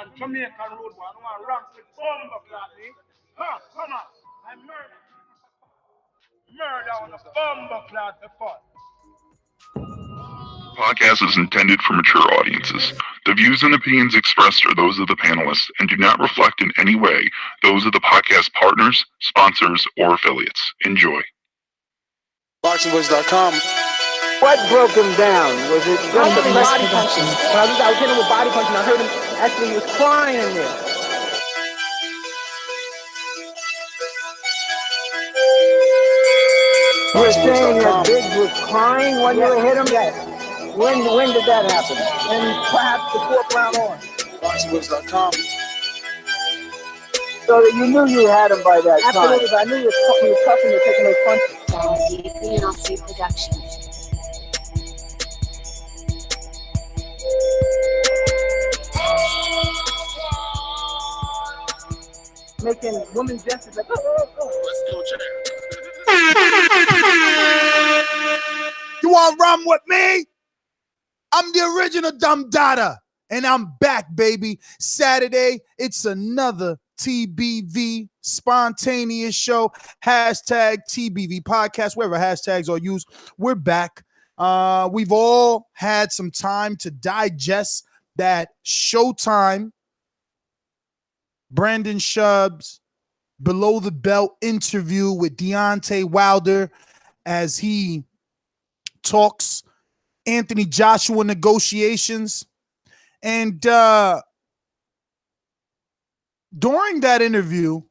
one Jamaican road one rank with bomb clock me. Huh, come on. I murder on a bomb clock before. Podcast is intended for mature audiences. The views and opinions expressed are those of the panelists and do not reflect in any way those of the podcast partners, sponsors, or affiliates. Enjoy. ThaBoxingvoice.com. What broke him down? Was it just the body punching? I was hitting him with body punching. I heard him actually he was crying in there. You were saying that Biggs was crying when you hit him? Yes. When did that happen? And perhaps the fourth round on. ThaBoxingvoice.com. So that you knew you had him by that time. Absolutely, but I knew he was tough and taking those punches. Productions. Making women gestures like, Let's do a check. You want to run with me? I'm the original Dumb Dada, and I'm back, baby. Saturday, it's another TBV spontaneous show. Hashtag TBV podcast, wherever hashtags are used. We're back. We've all had some time to digest that Showtime Brandon Shubbs below the belt interview with Deontay Wilder as he talks Anthony Joshua negotiations. And during that interview,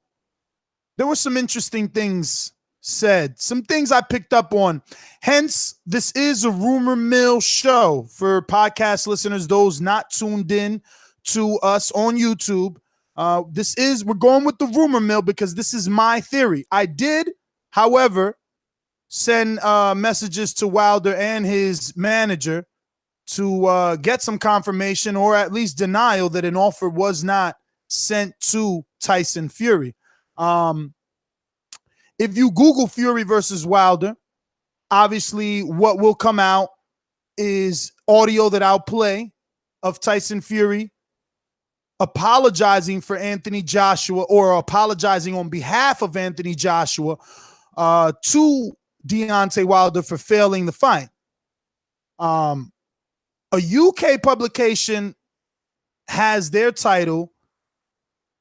there were some interesting things said, some things I picked up on. Hence, this is a rumor mill show for podcast listeners, those not tuned in to us on YouTube. We're going with the rumor mill because this is my theory. I did, however, send messages to Wilder and his manager to get some confirmation or at least denial that an offer was not sent to Tyson Fury. If you Google Fury versus Wilder, obviously what will come out is audio that I'll play of Tyson Fury apologizing for Anthony Joshua, or apologizing on behalf of Anthony Joshua to Deontay Wilder for failing the fight. A UK publication has their title,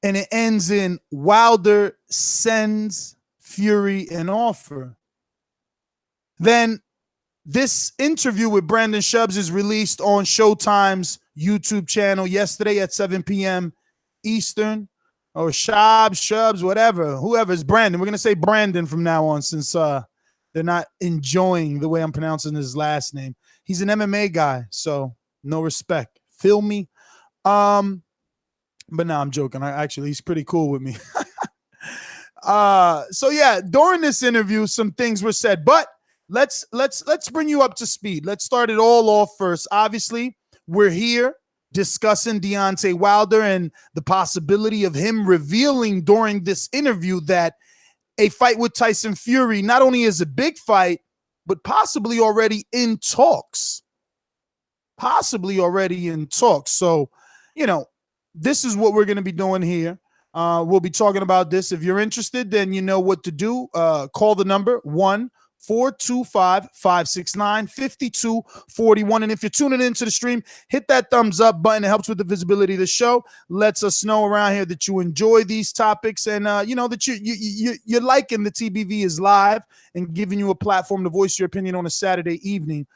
and it ends in Wilder sends Fury an offer. Then this interview with Brandon Shubbs is released on Showtime's YouTube channel yesterday at 7 p.m. Eastern, or Shubbs, whatever, whoever's Brandon. We're going to say Brandon from now on since they're not enjoying the way I'm pronouncing his last name. He's an MMA guy, so no respect. Feel me? But no, I'm joking. He's pretty cool with me. So yeah, during this interview, some things were said, but let's bring you up to speed. Let's start it all off first. Obviously, we're here discussing Deontay Wilder and the possibility of him revealing during this interview that a fight with Tyson Fury not only is a big fight, but possibly already in talks. So, this is what we're going to be doing here. We'll be talking about this. If you're interested, then you know what to do. Call the number 1-425-569-5241. And if you're tuning into the stream, hit that thumbs up button. It helps with the visibility of the show. Lets us know around here that you enjoy these topics and that you're liking the TBV is live and giving you a platform to voice your opinion on a Saturday evening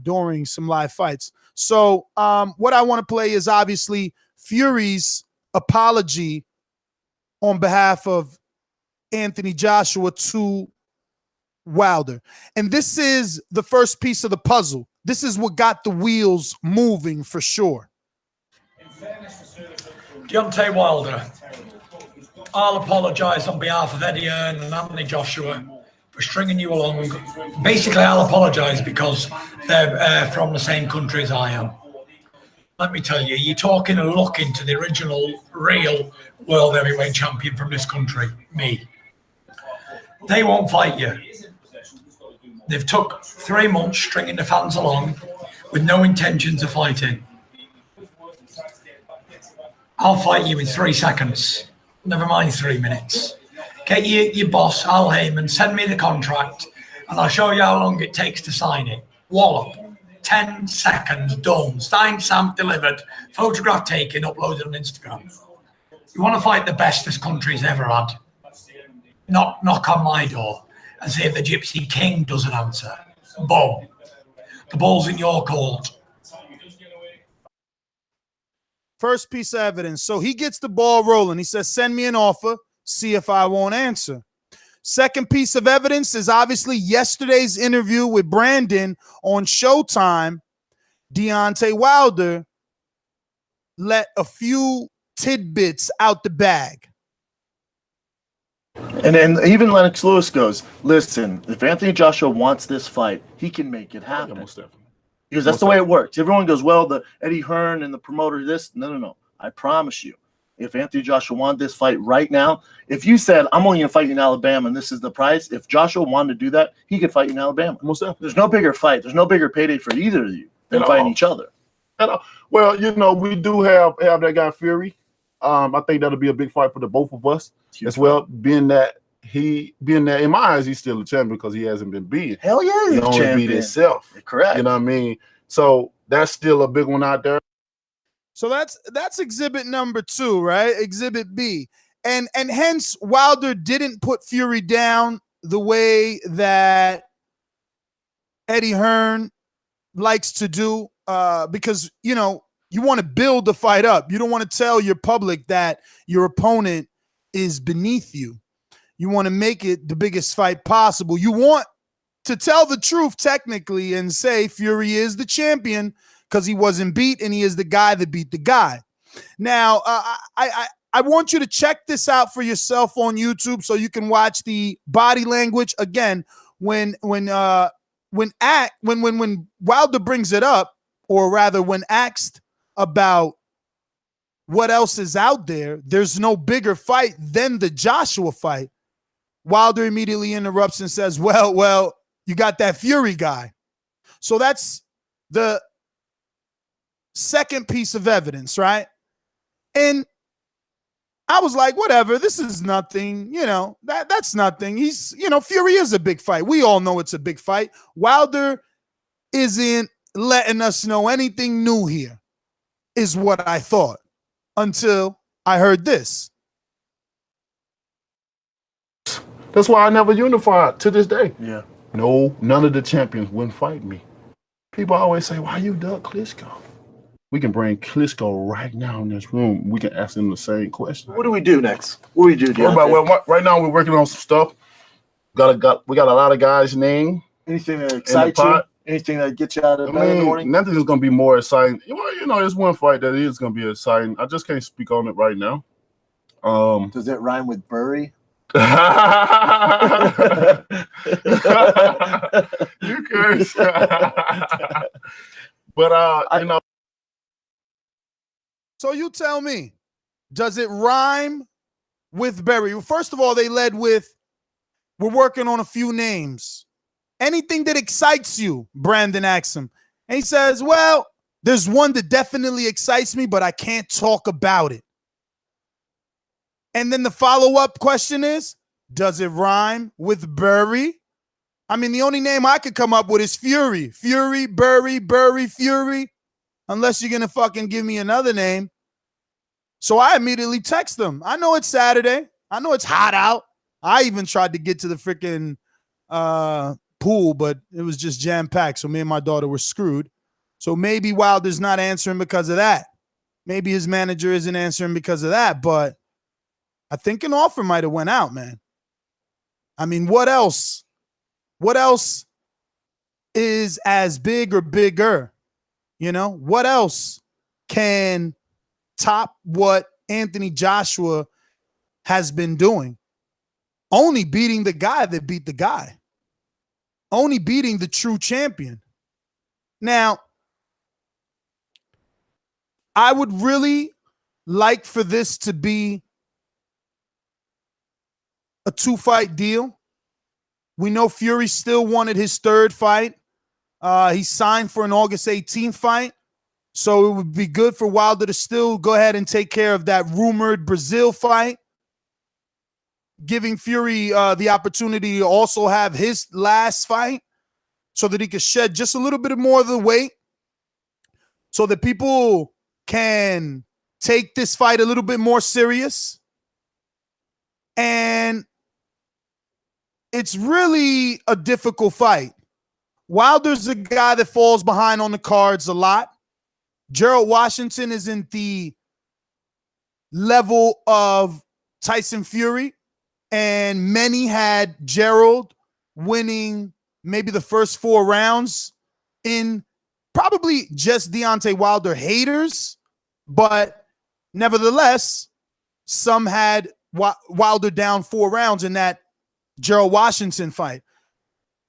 during some live fights. So what I want to play is obviously Fury's apology on behalf of Anthony Joshua to Wilder. And this is the first piece of the puzzle. This is what got the wheels moving for sure. Deontay Wilder, I'll apologise on behalf of Eddie Hearn and Anthony Joshua for stringing you along. Basically, I'll apologise because they're from the same country as I am. Let me tell you, you're talking and looking to the original, real world heavyweight champion from this country, me. They won't fight you. They've took 3 months stringing the fans along with no intentions of fighting. I'll fight you in 3 seconds. Never mind 3 minutes. Get your boss, Al Heyman, send me the contract, and I'll show you how long it takes to sign it. Wallop. 10 seconds, done. Signed, stamped, delivered. Photograph taken, uploaded on Instagram. You want to fight the best this country's ever had? Knock on my door and see if the Gypsy King doesn't answer. Boom. The ball's in your court. First piece of evidence. So he gets the ball rolling. He says, send me an offer, see if I won't answer. Second piece of evidence is obviously yesterday's interview with Brandon on Showtime. Deontay Wilder let a few tidbits out the bag. And then even Lennox Lewis goes, listen, if Anthony Joshua wants this fight, he can make it happen. Yeah, most definitely. Because that's the way it works. Everyone goes, well, the Eddie Hearn and the promoter this. No. I promise you, if Anthony Joshua wanted this fight right now, if you said, I'm only going to fight you in Alabama and this is the price, if Joshua wanted to do that, he could fight you in Alabama. Most definitely. There's no bigger fight. There's no bigger payday for either of you than fighting each other. Well, we do have that guy Fury. I think that'll be a big fight for the both of us as well, being that in my eyes, he's still a champion because he hasn't been beaten. Hell yeah, he's he a only champion. beat himself. Correct. You know what I mean? So that's still a big one out there. So that's exhibit number 2, right? Exhibit B. And hence Wilder didn't put Fury down the way that Eddie Hearn likes to do, because, you want to build the fight up. You don't want to tell your public that your opponent is beneath you. You want to make it the biggest fight possible. You want to tell the truth technically and say Fury is the champion because he wasn't beat and he is the guy that beat the guy. Now, I want you to check this out for yourself on YouTube so you can watch the body language. Again, when Wilder brings it up, or rather when asked about what else is out there, there's no bigger fight than the Joshua fight. Wilder immediately interrupts and says, well, you got that Fury guy. So that's the second piece of evidence, right? And I was like, whatever, this is nothing, that's nothing. He's, Fury is a big fight. We all know it's a big fight. Wilder isn't letting us know anything new here, is what I thought, until I heard this. That's why I never unified to this day. Yeah. No, none of the champions wouldn't fight me. People always say, why you Doug Klitschko? We can bring Klitschko right now in this room. We can ask him the same question. What do we do next? What do we do, Deontay? Well, right now we're working on some stuff. We got a lot of guys' names. Anything that excites you? Anything that gets you out of bed in the morning? Nothing is going to be more exciting. There's one fight that is going to be exciting. I just can't speak on it right now. Does it rhyme with Burry? You curse. But So you tell me, does it rhyme with Berry? First of all, they led with, we're working on a few names. Anything that excites you, Brandon asks him. And he says, well, there's one that definitely excites me, but I can't talk about it. And then the follow-up question is, does it rhyme with Burry? I mean, the only name I could come up with is Fury. Fury, Burry, Fury. Unless you're going to fucking give me another name. So I immediately text them. I know it's Saturday. I know it's hot out. I even tried to get to the freaking pool, but it was just jam-packed. So me and my daughter were screwed. So maybe Wilder's not answering because of that. Maybe his manager isn't answering because of that, but I think an offer might have went out, man. I mean, what else? What else is as big or bigger? What else can top what Anthony Joshua has been doing? Only beating the guy that beat the guy. Only beating the true champion. Now, I would really like for this to be a 2-fight deal. We know Fury still wanted his 3rd fight. He signed for an August 18th fight. So it would be good for Wilder to still go ahead and take care of that rumored Brazil fight, giving Fury the opportunity to also have his last fight so that he could shed just a little bit more of the weight so that people can take this fight a little bit more serious. And it's really a difficult fight. Wilder's a guy that falls behind on the cards a lot. Gerald Washington is in the level of Tyson Fury, and many had Gerald winning maybe the first 4 rounds in probably just Deontay Wilder haters, but nevertheless, some had Wilder down 4 rounds in that Gerald Washington fight.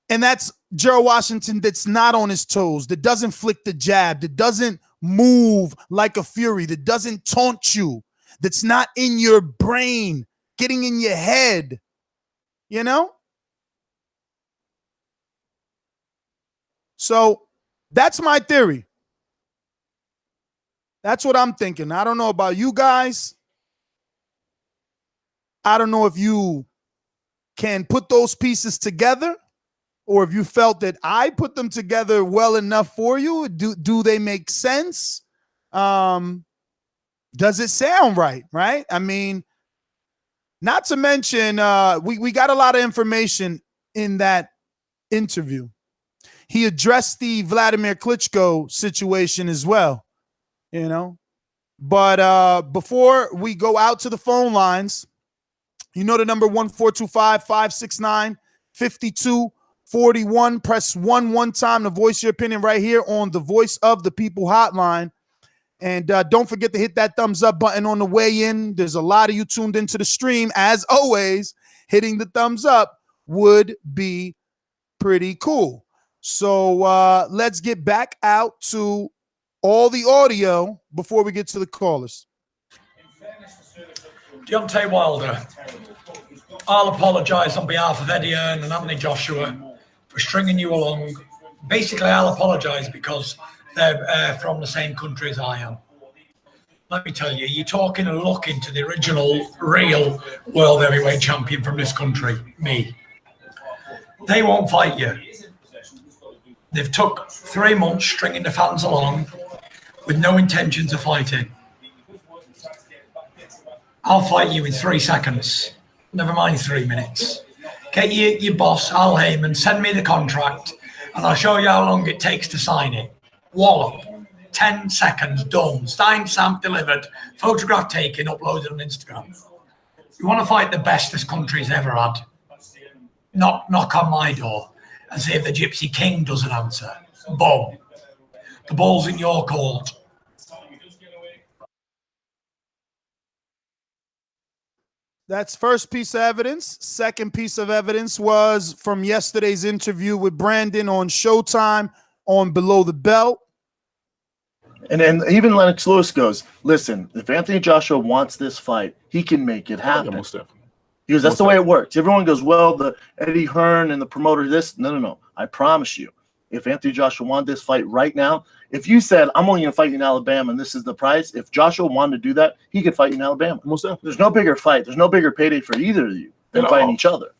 And that's Gerald Washington that's not on his toes, that doesn't flick the jab, that doesn't move like a Fury, that doesn't taunt you, that's not in your brain, getting in your head, you know? So that's my theory. That's what I'm thinking. I don't know about you guys. I don't know if you can put those pieces together or if you felt that I put them together well enough for you. Do they make sense? Does it sound right? Right? I mean, not to mention, we got a lot of information in that interview. He addressed the Vladimir Klitschko situation as well, you know. But before we go out to the phone lines, you know the number 1-425-569-5241. Press 1 one time to voice your opinion right here on the Voice of the People hotline. And don't forget to hit that thumbs up button on the way in. There's a lot of you tuned into the stream. As always, hitting the thumbs up would be pretty cool. So let's get back out to all the audio before we get to the callers. Deontay Wilder, I'll apologise on behalf of Eddie Hearn and Anthony Joshua for stringing you along. Basically, I'll apologise because they're from the same country as I am. Let me tell you, you're talking and looking to the original, real world heavyweight champion from this country, me. They won't fight you. They've took 3 months stringing the fans along with no intentions of fighting. I'll fight you in 3 seconds. Never mind 3 minutes. Get your boss, Al Heyman, send me the contract, and I'll show you how long it takes to sign it. Wallop. 10 seconds, done. Signed, stamped, delivered. Photograph taken, uploaded on Instagram. You want to fight the best this country's ever had? Knock on my door and see if the Gypsy King doesn't answer. Boom. The ball's in your court. That's first piece of evidence. Second piece of evidence was from yesterday's interview with Brandon on Showtime on Below the Belt. And then even Lennox Lewis goes, listen, if Anthony Joshua wants this fight, he can make it happen. Yeah, most definitely. Because that's the way it works. Everyone goes, well, the Eddie Hearn and the promoter, this. No. I promise you, if Anthony Joshua wanted this fight right now, if you said, I'm only going to fight you in Alabama and this is the price, if Joshua wanted to do that, he could fight you in Alabama. Most definitely. There's no bigger fight. There's no bigger payday for either of you than fighting each other.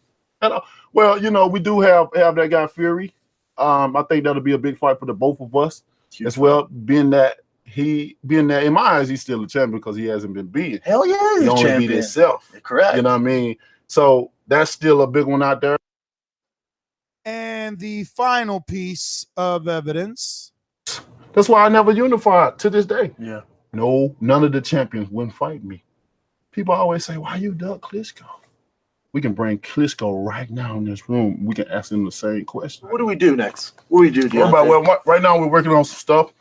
Well, you know, we do have that guy Fury. I think that'll be a big fight for the both of us as well, being that in my eyes, he's still a champion because he hasn't been beat. Hell yeah, he's he a only champion. beat himself. Correct. You know what I mean? So that's still a big one out there. And the final piece of evidence. That's why I never unified to this day. Yeah. No, none of the champions wouldn't fight me. People always say, why you duck Klitschko? We can bring Klitschko right now in this room. We can ask him the same question. What do we do next? What do we do, Deontay? Right now, we're working on some stuff.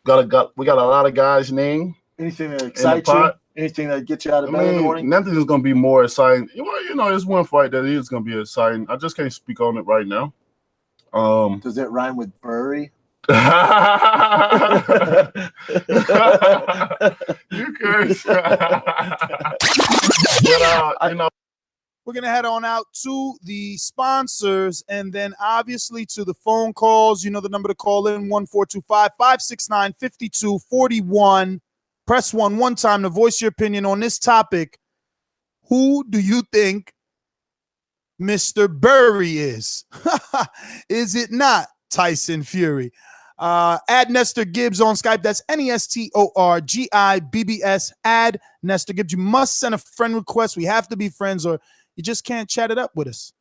We got a lot of guys' names. Anything that excites you? Anything that gets you out of bed in the morning? Nothing is going to be more exciting. You know, there's one fight that is going to be exciting. I just can't speak on it right now. Does it rhyme with Bury? You curse. But, you know, We're going to head on out to the sponsors and then obviously to the phone calls. You know the number to call in, 1-425-569-5241. Press 1 one time to voice your opinion on this topic. Who do you think Mr. Burry is? Is it not Tyson Fury? Add Nestor Gibbs on Skype. That's NESTORGIBBS. Add Nestor Gibbs. You must send a friend request. We have to be friends or you just can't chat it up with us.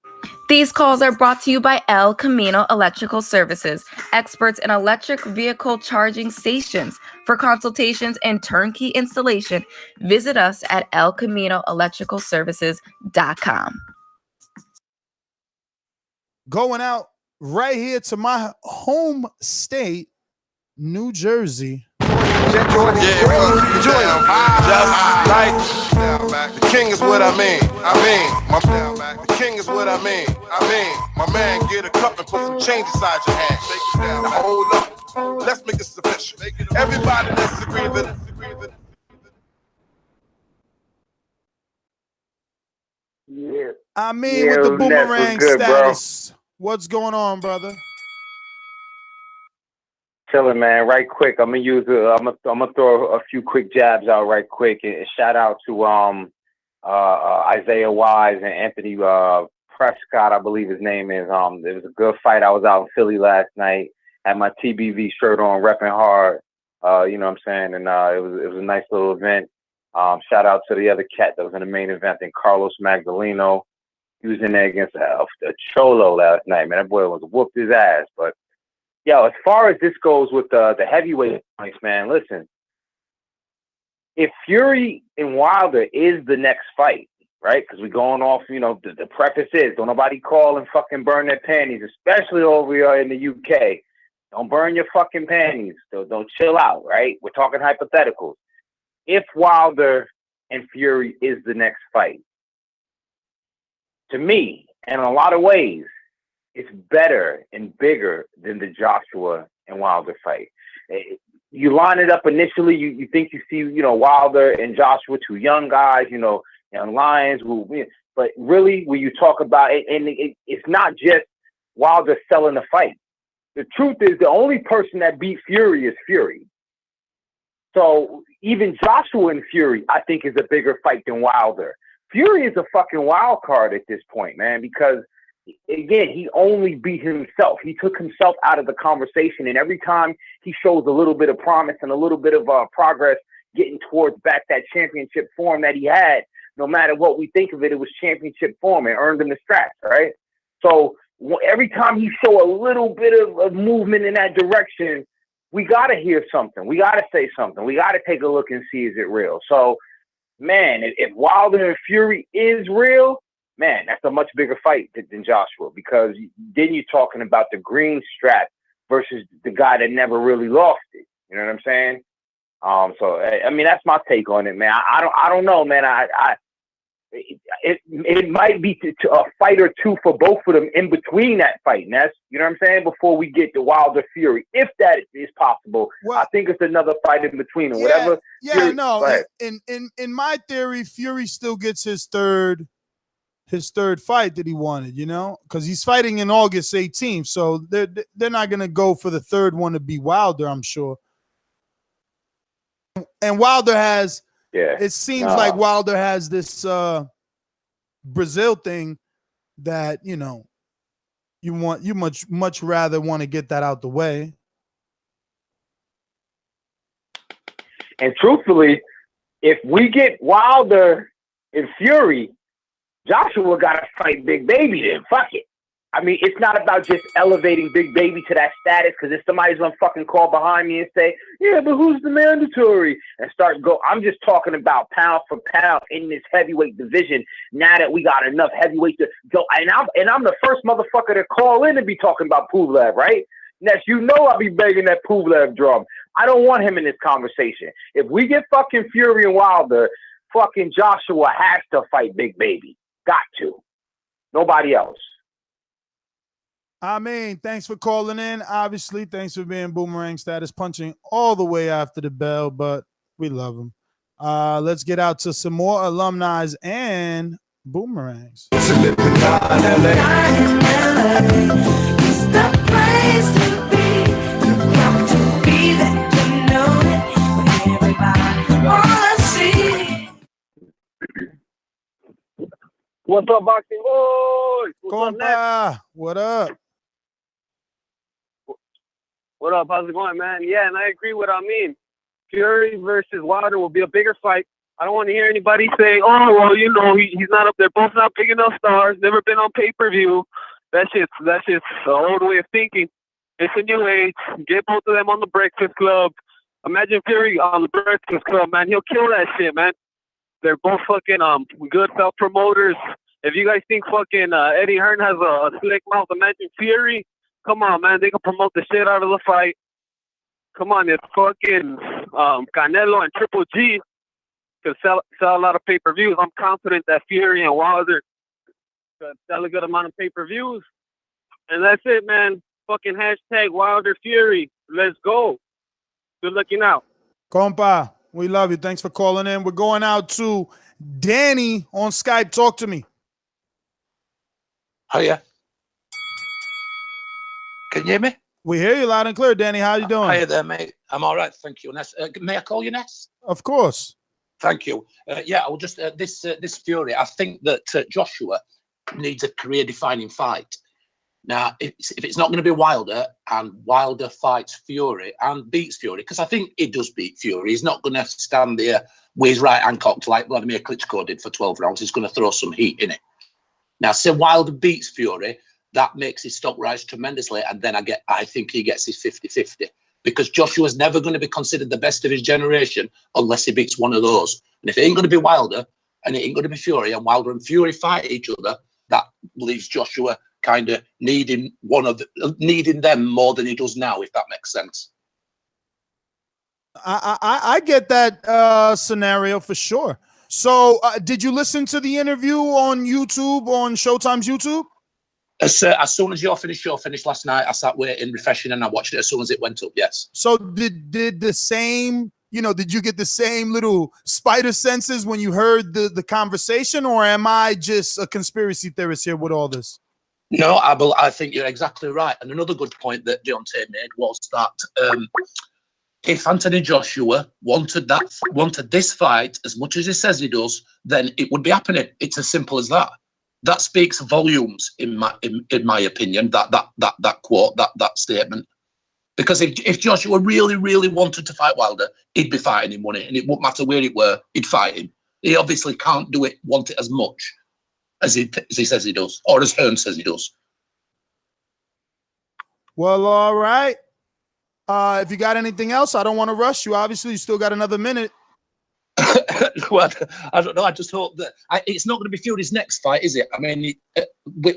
These calls are brought to you by El Camino Electrical Services, experts in electric vehicle charging stations. For consultations and turnkey installation, visit us at elcaminoelectricalservices.com. Going out right here to my home state, New Jersey. Just like the king is what I mean. The king is what I mean. My man, get a cup and put some change inside your hand. Now hold up. Let's make this official. Everybody let's agree with it. Yeah. I mean, with the boomerang good, status. Bro. What's going on, brother? Chilling, man. Right quick, I'm gonna throw a few quick jabs out right quick. And shout out to Isaiah Wise and Anthony Prescott, I believe his name is. It was a good fight. I was out in Philly last night. Had my TBV shirt on, repping hard. You know what I'm saying? And it was a nice little event. Shout out to the other cat that was in the main event, and Carlos Magdaleno. He was in there against a Cholo last night, man. That boy was whooped his ass. But yo, as far as this goes with the heavyweight fights, man, listen. If Fury and Wilder is the next fight, right? Because we're going off, you know, the preface is don't nobody call and fucking burn their panties, especially over here in the UK. Don't burn your fucking panties. Don't chill out, right? We're talking hypotheticals. If Wilder and Fury is the next fight, to me, in a lot of ways, it's better and bigger than the Joshua and Wilder fight. You line it up initially, you think you see, you know, Wilder and Joshua, two young guys, you know, young lions who win. But really, when you talk about it, and it's not just Wilder selling the fight. The truth is, the only person that beat Fury is Fury. So even Joshua and Fury, I think, is a bigger fight than Wilder. Fury is a fucking wild card at this point, man, because again, he only beat himself. He took himself out of the conversation, and every time he shows a little bit of promise and a little bit of progress getting towards back that championship form that he had, no matter what we think of it, it was championship form and earned him the scratch, right? So every time he show a little bit of movement in that direction, we got to hear something. We got to say something. We got to take a look and see, is it real? So, man, if Wilder and Fury is real, man, that's a much bigger fight than Joshua, because then you're talking about the green strap versus the guy that never really lost it. You know what I'm saying? So I mean, that's my take on it, man. I don't know, man. It might be to a fight or two for both of them in between that fight, and that's, you know what I'm saying, before we get to Wilder Fury, if that is possible. Well, I think it's another fight in between them. Yeah, whatever. Yeah, no. In my theory, Fury still gets his third fight that he wanted, you know, because he's fighting in August 18th, so they're not gonna go for the third one to be Wilder, I'm sure. And Wilder has. Yeah, it seems like Wilder has this Brazil thing that, you know, you much rather want to get that out the way. And truthfully, if we get Wilder and Fury, Joshua got to fight Big Baby then. Fuck it. I mean, it's not about just elevating Big Baby to that status, because if somebody's going to fucking call behind me and say, yeah, but who's the mandatory? And I'm just talking about pound for pound in this heavyweight division, now that we got enough heavyweight to go. And I'm the first motherfucker to call in and be talking about Puvlev, right? Ness, you know I'll be begging that Puvlev drum. I don't want him in this conversation. If we get fucking Fury and Wilder, fucking Joshua has to fight Big Baby. Got to. Nobody else. I mean, thanks for calling in. Obviously, thanks for being boomerang status punching all the way after the bell, but we love him. Let's get out to some more alumni and Boomerangs. What's up, boxing boys? What's up, Ness? Compa, what up? What up? How's it going, man? Yeah, and I agree with Fury versus Wilder will be a bigger fight. I don't want to hear anybody say, "Oh, well, you know, he's not up there. Both not big enough stars. Never been on pay-per-view." That's just the old way of thinking. It's a new age. Get both of them on the Breakfast Club. Imagine Fury on the Breakfast Club, man. He'll kill that shit, man. They're both fucking good self-promoters. If you guys think fucking Eddie Hearn has a slick mouth, imagine Fury. Come on, man. They can promote the shit out of the fight. Come on, it's fucking Canelo and Triple G can sell a lot of pay-per-views. I'm confident that Fury and Wilder could sell a good amount of pay-per-views. And that's it, man. Fucking hashtag Wilder Fury. Let's go. Good looking out. Compa, we love you. Thanks for calling in. We're going out to Danny on Skype. Talk to me. Hiya. Can you hear me? We hear you loud and clear, Danny. How you doing? Hiya there, mate. I'm all right, thank you. Ness, may I call you Ness? Of course. Thank you. Yeah, I will just this Fury. I think that Joshua needs a career-defining fight. Now, if it's not going to be Wilder, and Wilder fights Fury and beats Fury, because I think he does beat Fury. He's not going to stand there with his right hand cocked like Vladimir Klitschko did for 12 rounds. He's going to throw some heat in it. Now, say Wilder beats Fury, that makes his stock rise tremendously, and then I think he gets his 50-50. Because Joshua's never going to be considered the best of his generation unless he beats one of those. And if it ain't going to be Wilder, and it ain't going to be Fury, and Wilder and Fury fight each other, that leaves Joshua kind of needing them more than he does now, if that makes sense. I get that scenario for sure. So did you listen to the interview on YouTube, on Showtime's YouTube? As soon as your show finished last night, I sat waiting, refreshing, and I watched it as soon as it went up, yes. So did the same, did you get the same little spider senses when you heard the conversation, or am I just a conspiracy theorist here with all this? No, I think you're exactly right. And another good point that Deontay made was that if Anthony Joshua wanted this fight as much as he says he does, then it would be happening. It's as simple as that. That speaks volumes, in my opinion. That quote, that statement, because if Joshua really, really wanted to fight Wilder, he'd be fighting him, wouldn't it? And it wouldn't matter where it were, he'd fight him. He obviously can't want it as much as he says he does, or as Hearn says he does. Well, all right. If you got anything else, I don't want to rush you. Obviously, you still got another minute. Well, I don't know. I just hope that it's not going to be Fury's next fight, is it? I mean,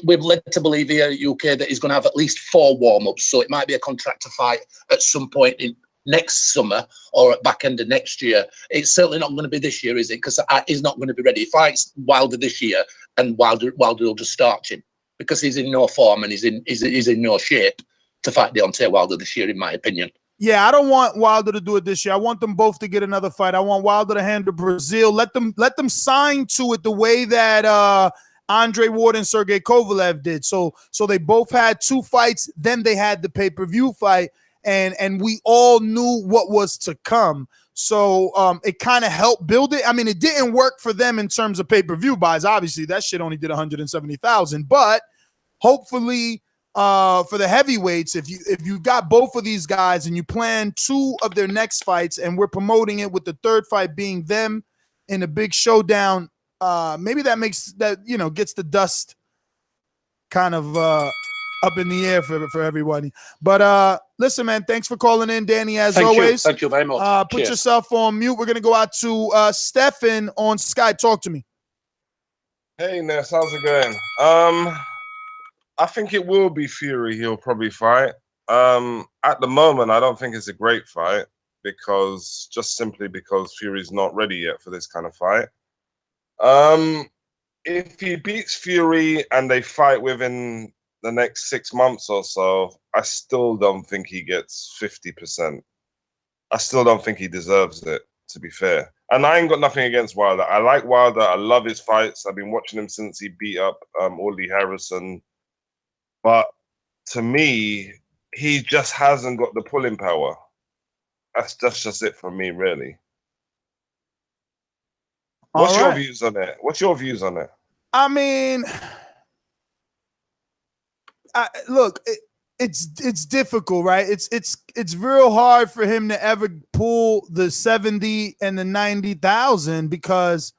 we're led to believe here in the UK that he's going to have at least 4 warm-ups, so it might be a contractor fight at some point in next summer or at back end of next year. It's certainly not going to be this year, is it? Because he's not going to be ready. He fights Wilder this year, and Wilder will just starch him because he's in no form and he's in no shape to fight Deontay Wilder this year, in my opinion. Yeah, I don't want Wilder to do it this year. I want them both to get another fight. I want Wilder to handle Brazil. Let them sign to it the way that Andre Ward and Sergey Kovalev did. So they both had 2 fights. Then they had the pay-per-view fight, and we all knew what was to come. So it kind of helped build it. I mean, it didn't work for them in terms of pay-per-view buys. Obviously, that shit only did 170,000. But hopefully, for the heavyweights, if you got both of these guys and you plan 2 of their next fights, and we're promoting it with the 3rd fight being them in a big showdown, maybe that makes that gets the dust kind of up in the air for everybody. But listen, man, thanks for calling in, Danny. As always, thank you very much. Put yourself on mute. We're gonna go out to Stefan on Skype. Talk to me. Hey Ness, how's it going? I think it will be Fury he'll probably fight. At the moment, I don't think it's a great fight simply because Fury's not ready yet for this kind of fight. If he beats Fury and they fight within the next 6 months or so, I still don't think he gets 50%. I still don't think he deserves it. to be fair. And I ain't got nothing against Wilder. I like Wilder. I love his fights. I've been watching him since he beat up Audley Harrison. But to me, he just hasn't got the pulling power. That's just it for me, really. What's your views on it? What's your views on it? I mean, look, it's difficult, right? It's real hard for him to ever pull the 70 and the 90,000 because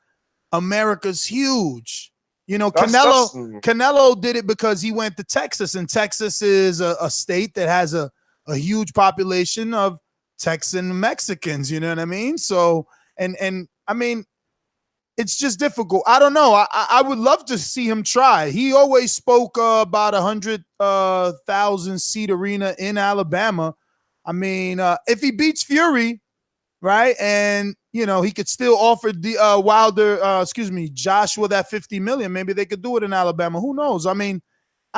America's huge. You know, Canelo did it because he went to Texas, and Texas is a state that has a huge population of Texan Mexicans. You know what I mean? So, and I mean, it's just difficult. I don't know. I would love to see him try. He always spoke about 100,000 seat arena in Alabama. I mean, if he beats Fury, right, and you know he could still offer the Joshua that 50 million. Maybe they could do it in Alabama. Who knows? I mean,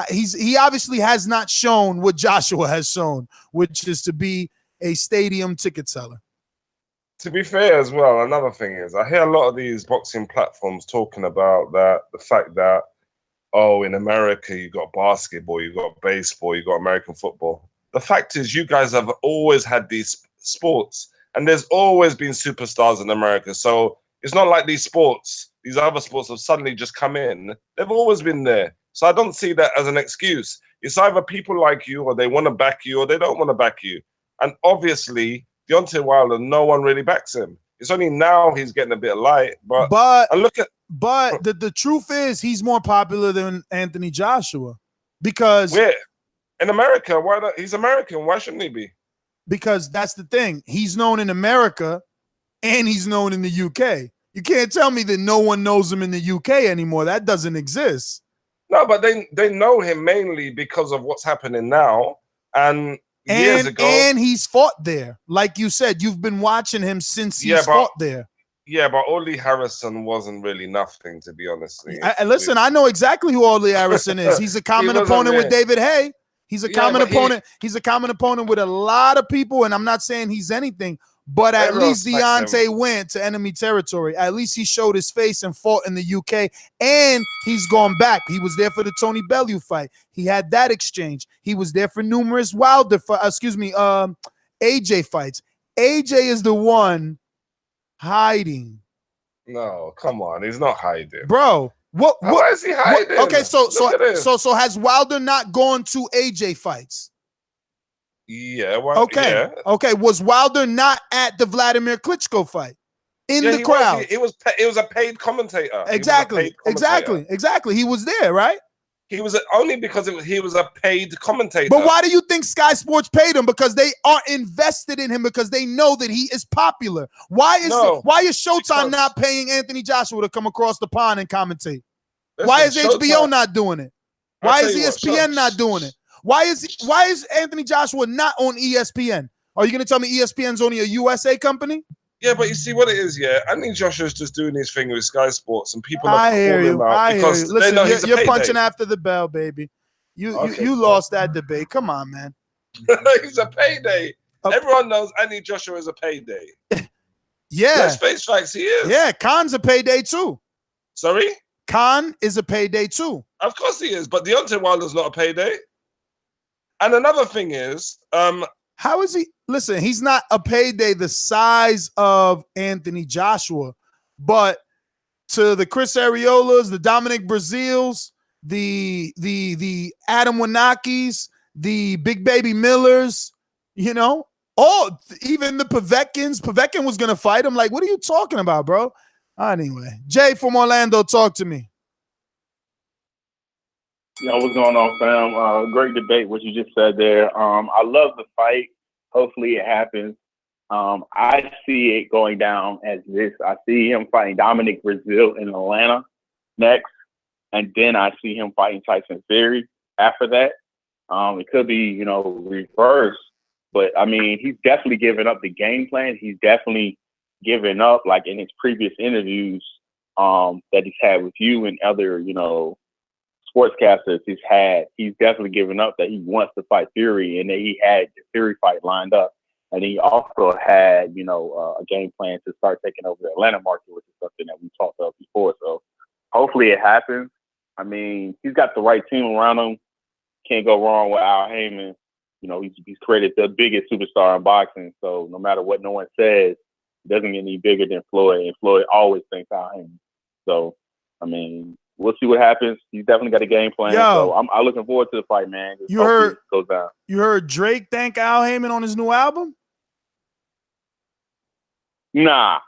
he obviously has not shown what Joshua has shown, which is to be a stadium ticket seller. To be fair as well, another thing is I hear a lot of these boxing platforms talking about the fact that, oh, in America you got basketball, you got baseball, you got American football. The fact is you guys have always had these sports, and there's always been superstars in America. So it's not like these other sports have suddenly just come in. They've always been there. So I don't see that as an excuse. It's either people like you, or they want to back you, or they don't want to back you. And obviously, Deontay Wilder, no one really backs him. It's only now he's getting a bit of light. But the truth is he's more popular than Anthony Joshua because in America, why not? He's American. Why shouldn't he be? Because that's the thing. He's known in America and he's known in the UK. You can't tell me that no one knows him in the UK anymore. That doesn't exist. No, but they know him mainly because of what's happening now. And years ago, and he's fought there. Like you said, you've been watching him since he's fought there. Yeah, but Audley Harrison wasn't really nothing, to be honest. Listen, I know exactly who Audley Harrison is. He's a common opponent with David Haye. He's a common opponent. He's a common opponent with a lot of people, and I'm not saying he's anything, but at least Deontay went to enemy territory. At least he showed his face and fought in the UK, and he's gone back. He was there for the Tony Bellew fight. He had that exchange. He was there for numerous Wilder, AJ fights. AJ is the one hiding. No, come on, he's not hiding, bro. Why is he hiding? Okay, so has Wilder not gone to AJ fights? Yeah. Okay. Was Wilder not at the Vladimir Klitschko fight in the crowd? It was a paid commentator. Exactly. He was there, right? He was only because he was a paid commentator. But why do you think Sky Sports paid him? Because they are invested in him because they know that he is popular. Why is Showtime not paying Anthony Joshua to come across the pond and commentate? Why is HBO not doing it? Why is ESPN not doing it? Why is Anthony Joshua not on ESPN? Are you going to tell me ESPN's only a USA company? Yeah, but you see what it is, yeah. Anthony Joshua's just doing his thing with Sky Sports, and people are calling him out because they know he's a payday. You're punching after the bell, baby. You lost that debate. Come on, man. He's a payday. Everyone knows Anthony Joshua is a payday. Yeah. Let's face facts, he is. Yeah, Khan's a payday too. Sorry? Khan is a payday too. Of course he is, but Deontay Wilder's not a payday. And another thing is, how is he? Listen, he's not a payday the size of Anthony Joshua, but to the Chris Ariolas, the Dominic Brazils, the Adam Wanakis, the Big Baby Millers, you know, even the Povetkin was gonna fight him. Like, what are you talking about, bro? Anyway, Jay from Orlando, talk to me. Yo, what's going on, fam? Great debate, what you just said there. I love the fight. Hopefully it happens. I see it going down as this. I see him fighting Dominic Brazil in Atlanta next, and then I see him fighting Tyson Fury after that. It could be, reverse, but I mean, he's definitely given up the game plan. He's definitely given up, like in his previous interviews that he's had with you and other, sportscasters he's definitely given up that he wants to fight Fury and that he had the Fury fight lined up. And he also had, a game plan to start taking over the Atlanta market, which is something that we talked about before. So hopefully it happens. I mean, he's got the right team around him. Can't go wrong with Al Heyman. He's created the biggest superstar in boxing. So no matter what no one says, it doesn't get any bigger than Floyd. And Floyd always thinks Al Heyman. So, I mean, we'll see what happens. He's definitely got a game plan. So I'm looking forward to the fight, man. You heard goes down. You heard Drake thank Al Heyman on his new album? Nah,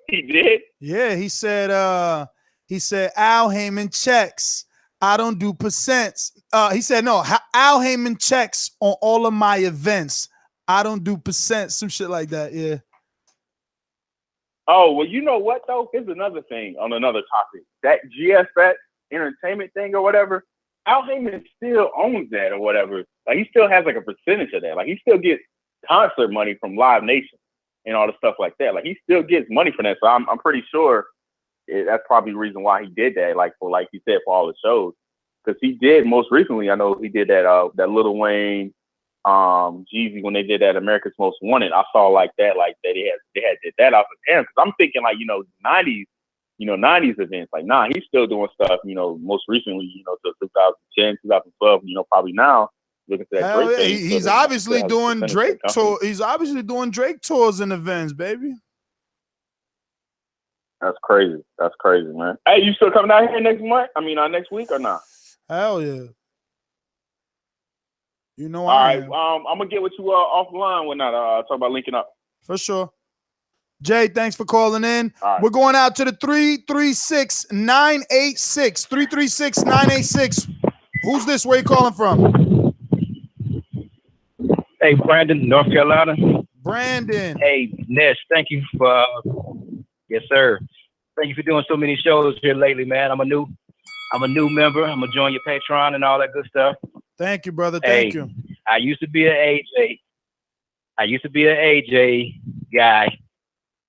he did. Yeah, he said Al Heyman checks. I don't do percents. He said, no, Al Heyman checks on all of my events. I don't do percents, some shit like that. Yeah. Oh, well, you know what, though? Here's another thing on another topic. That GFX entertainment thing or whatever, Al Heyman still owns that or whatever. Like, he still has, like, a percentage of that. Like, he still gets concert money from Live Nation and all the stuff like that. Like, he still gets money from that. So I'm pretty sure that's probably the reason why he did that, like you said, for all the shows. Because he did most recently, I know he did that Lil Wayne, Jeezy, when they did that America's Most Wanted. I saw like that they had did that off of him. Because I'm thinking 90s events. Like, nah, he's still doing stuff, most recently, to 2010, 2012, probably now. Looking at that Drake thing. He's obviously doing Drake tour. He's obviously doing Drake tours and events, baby. That's crazy. That's crazy, man. Hey, you still coming out here next month? I mean, next week or not? Hell yeah. All right. I'm gonna get with you offline when I talk about linking up. For sure. Jay, thanks for calling in. Right. We're going out to the 336-986. 336-986. Who's this? Where you calling from? Hey, Brandon, North Carolina. Brandon. Hey, Ness, thank you for, yes, sir. Thank you for doing so many shows here lately, man. I'm a new member. I'm gonna join your Patreon and all that good stuff. Thank you, brother. Thank you. I used to be an AJ guy,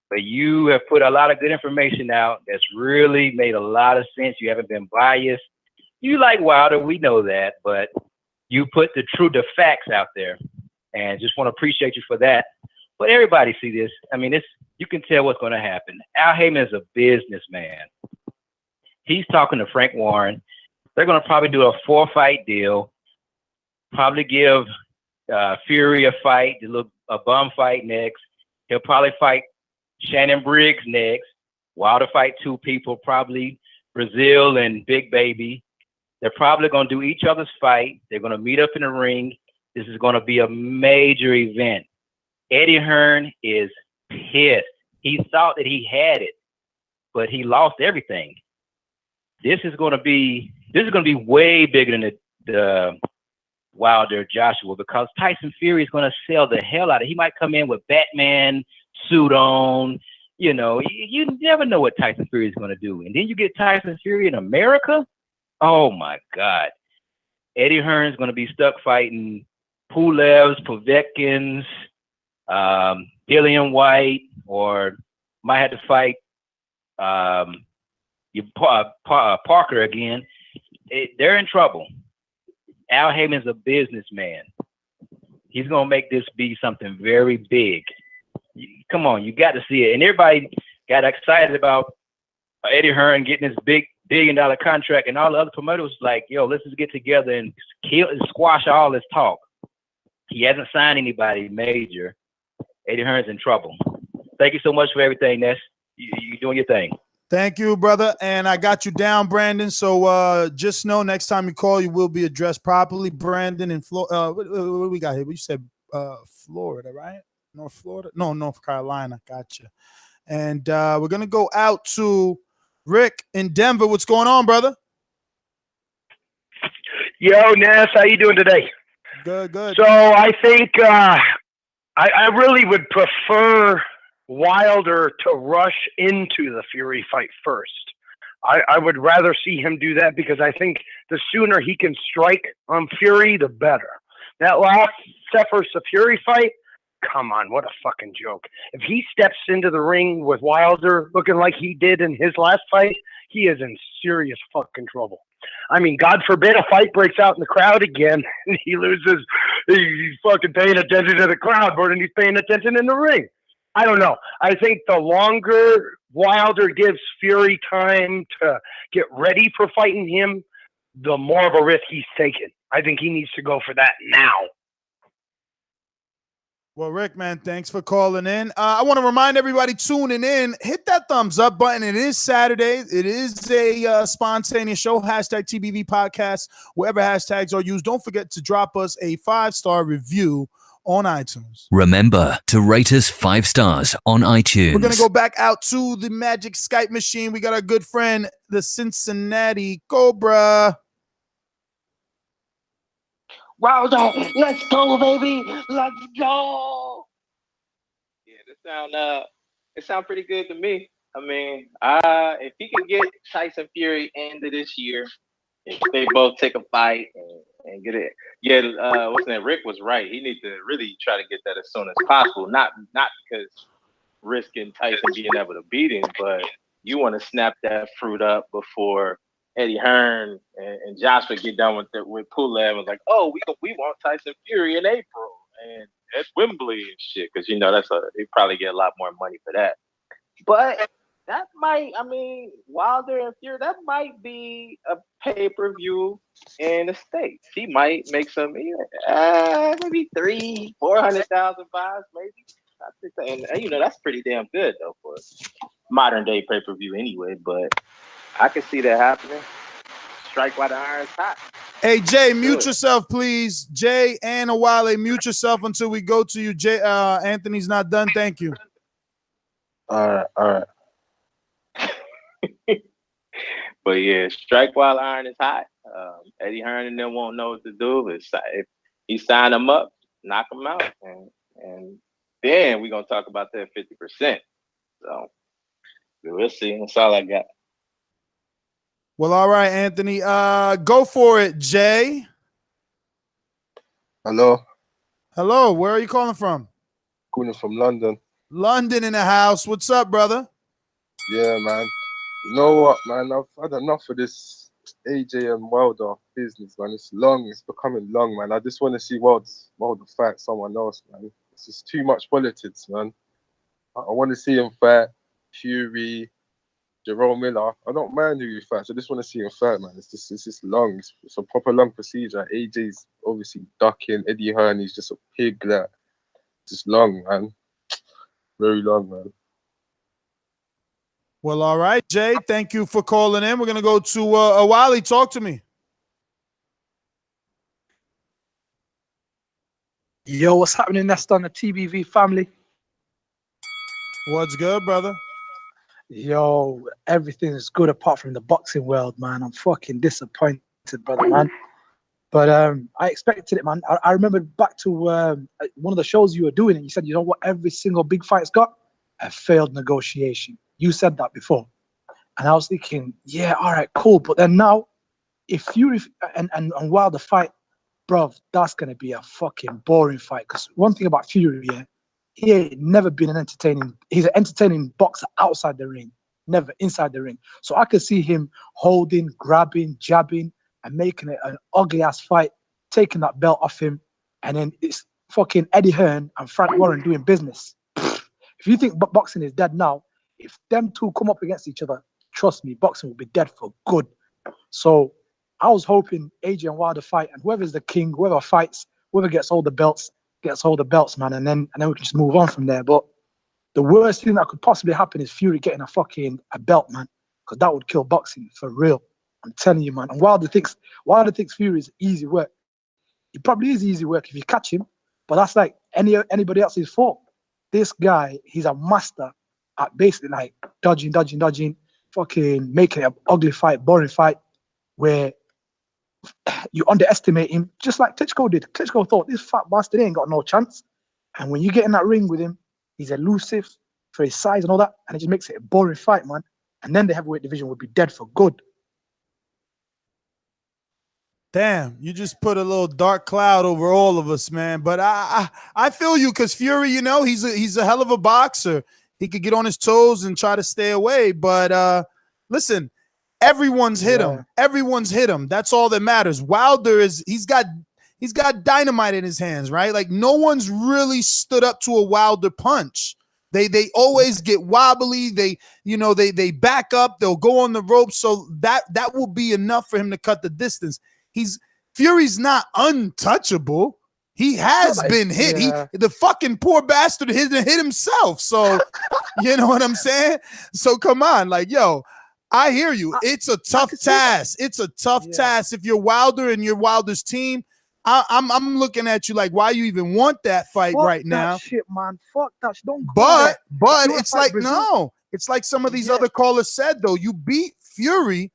but you have put a lot of good information out that's really made a lot of sense. You haven't been biased. You like Wilder, we know that, but you put the facts out there, and just want to appreciate you for that. But everybody see this. I mean, you can tell what's going to happen. Al Heyman is a businessman. He's talking to Frank Warren. They're going to probably do a 4-fight deal. Probably give Fury a fight, a bum fight next. He'll probably fight Shannon Briggs next. Wilder fight 2 people, probably Brazil and Big Baby. They're probably going to do each other's fight. They're going to meet up in the ring. This is going to be a major event. Eddie Hearn is pissed. He thought that he had it, but he lost everything. This is going to be way bigger than the Wilder Joshua, because Tyson Fury is going to sell the hell out of it. He might come in with Batman suit on. You never know what Tyson Fury is going to do. And then you get Tyson Fury in America. Oh my God. Eddie Hearn is going to be stuck fighting Pulevs, Povetkin's, Dillian White, or might have to fight Parker again. They're in trouble. Al Heyman's a businessman. He's going to make this be something very big. Come on, you got to see it. And everybody got excited about Eddie Hearn getting his big $1 billion contract, and all the other promoters like, yo, let's just get together and squash all this talk. He hasn't signed anybody major. Eddie Hearn's in trouble. Thank you so much for everything, Ness. You doing your thing. Thank you, brother. And I got you down, Brandon. So just know next time you call, you will be addressed properly. Brandon in Florida. What do we got here? You said Florida, right? North Florida? No, North Carolina. Gotcha. And we're going to go out to Rick in Denver. What's going on, brother? Yo, Ness, how you doing today? Good, good. So I think I really would prefer Wilder to rush into the Fury fight first. I would rather see him do that, because I think the sooner he can strike on Fury, the better. That last Seth versus Fury fight, come on, what a fucking joke. If he steps into the ring with Wilder looking like he did in his last fight, he is in serious fucking trouble. I mean, God forbid a fight breaks out in the crowd again and he loses He's fucking paying attention to the crowd more than he's paying attention in the ring. I don't know. I think the longer Wilder gives Fury time to get ready for fighting him, the more of a risk he's taking. I think he needs to go for that now. Well, Rick, man, thanks for calling in. I want to remind everybody tuning in, hit that thumbs up button. It is Saturday. It is a spontaneous show, hashtag TBV podcast, wherever hashtags are used. Don't forget to drop us a 5-star review on iTunes. Remember to rate us 5 stars on iTunes. We're going to go back out to the magic Skype machine. We got our good friend, the Cincinnati Cobra. Wilder, let's go, baby. Let's go. Yeah, it sound pretty good to me. I mean, if he can get Tyson Fury end of this year, if they both take a fight and get it, what's that? Rick was right. He needs to really try to get that as soon as possible. Not because risking Tyson being able to beat him, but you want to snap that fruit up before Eddie Hearn and Joshua get done with Pulev and like, oh, we want Tyson Fury in April and at Wembley and shit, because they probably get a lot more money for that. But that might, Wilder and Fury, that might be a pay-per-view in the States. He might make some, maybe 300,000-400,000 buys, maybe. I think that, and that's pretty damn good though for modern day pay-per-view anyway. But I can see that happening. Strike while the iron's hot. Hey, Jay, mute yourself, please. Jay and Awale, mute yourself until we go to you. Jay, Anthony's not done. Thank you. All right. But yeah, strike while the iron is hot. Eddie Hearn and them won't know what to do. If he sign them up, knock them out, and then we're gonna talk about that 50%. So we'll see. That's all I got. Well, all right, Anthony. Go for it, Jay. Hello. Hello. Where are you calling from? Calling from London. London in the house. What's up, brother? Yeah, man. You know what, man? I've had enough of this AJ and Wilder business, man. It's long. It's becoming long, man. I just want to see Wilder fight someone else, man. It's just too much politics, man. I want to see him fight Fury, Jerome Miller. I don't mind who he fights. I just want to see him fight, man. It's just long. It's a proper long procedure. AJ's obviously ducking. Eddie Hearn, he's just a pig. That just long, man. Very long, man. Well, all right, Jay. Thank you for calling in. We're gonna go to Awali. Talk to me. Yo, what's happening? That's on the TBV family. What's good, brother? Yo, everything is good apart from the boxing world, man. I'm fucking disappointed, brother, man. But I expected it, man. I remember back to one of the shows you were doing, and you said, you know what, every single big fight's got? A failed negotiation. You said that before. And I was thinking, yeah, all right, cool. But then now, if Fury and Wilder fight, bruv, that's going to be a fucking boring fight. Because one thing about Fury, yeah, he ain't never been he's an entertaining boxer outside the ring, never inside the ring. So I could see him holding, grabbing, jabbing, and making it an ugly ass fight, taking that belt off him, and then it's fucking Eddie Hearn and Frank Warren doing business. If you think boxing is dead now, if them two come up against each other, trust me, boxing will be dead for good. So I was hoping AJ and Wilder fight, and whoever's the king, whoever fights, whoever gets all the belts, man, and then we can just move on from there. But the worst thing that could possibly happen is Fury getting a belt, man, because that would kill boxing for real. I'm telling you, man. And Wilder thinks Fury is easy work. It probably is easy work if you catch him, but that's like anybody else's fault. This guy, he's a master at basically like dodging, fucking making it an ugly fight, boring fight, where you underestimate him, just like Klitschko did. Klitschko thought this fat bastard ain't got no chance. And when you get in that ring with him, he's elusive for his size and all that, and it just makes it a boring fight, man. And then the heavyweight division would be dead for good. Damn, you just put a little dark cloud over all of us, man. But I feel you, because Fury, you know, he's a hell of a boxer. He could get on his toes and try to stay away. But listen, everyone's hit him. Everyone's hit him. That's all that matters. Wilder he's got he's got dynamite in his hands, right? Like no one's really stood up to a Wilder punch. They always get wobbly. They back up. They'll go on the ropes. So that will be enough for him to cut the distance. Fury's not untouchable. He has been hit. Yeah. The fucking poor bastard hit himself. So you know what I'm saying? So come on, like, yo, I hear you. It's a tough task. It's a tough task. If you're Wilder and you're Wilder's team, I'm looking at you like, why you even want that fight right now? That shit, man. Fuck that shit. Don't. But it's like no. It's like some of these other callers said though. You beat Fury,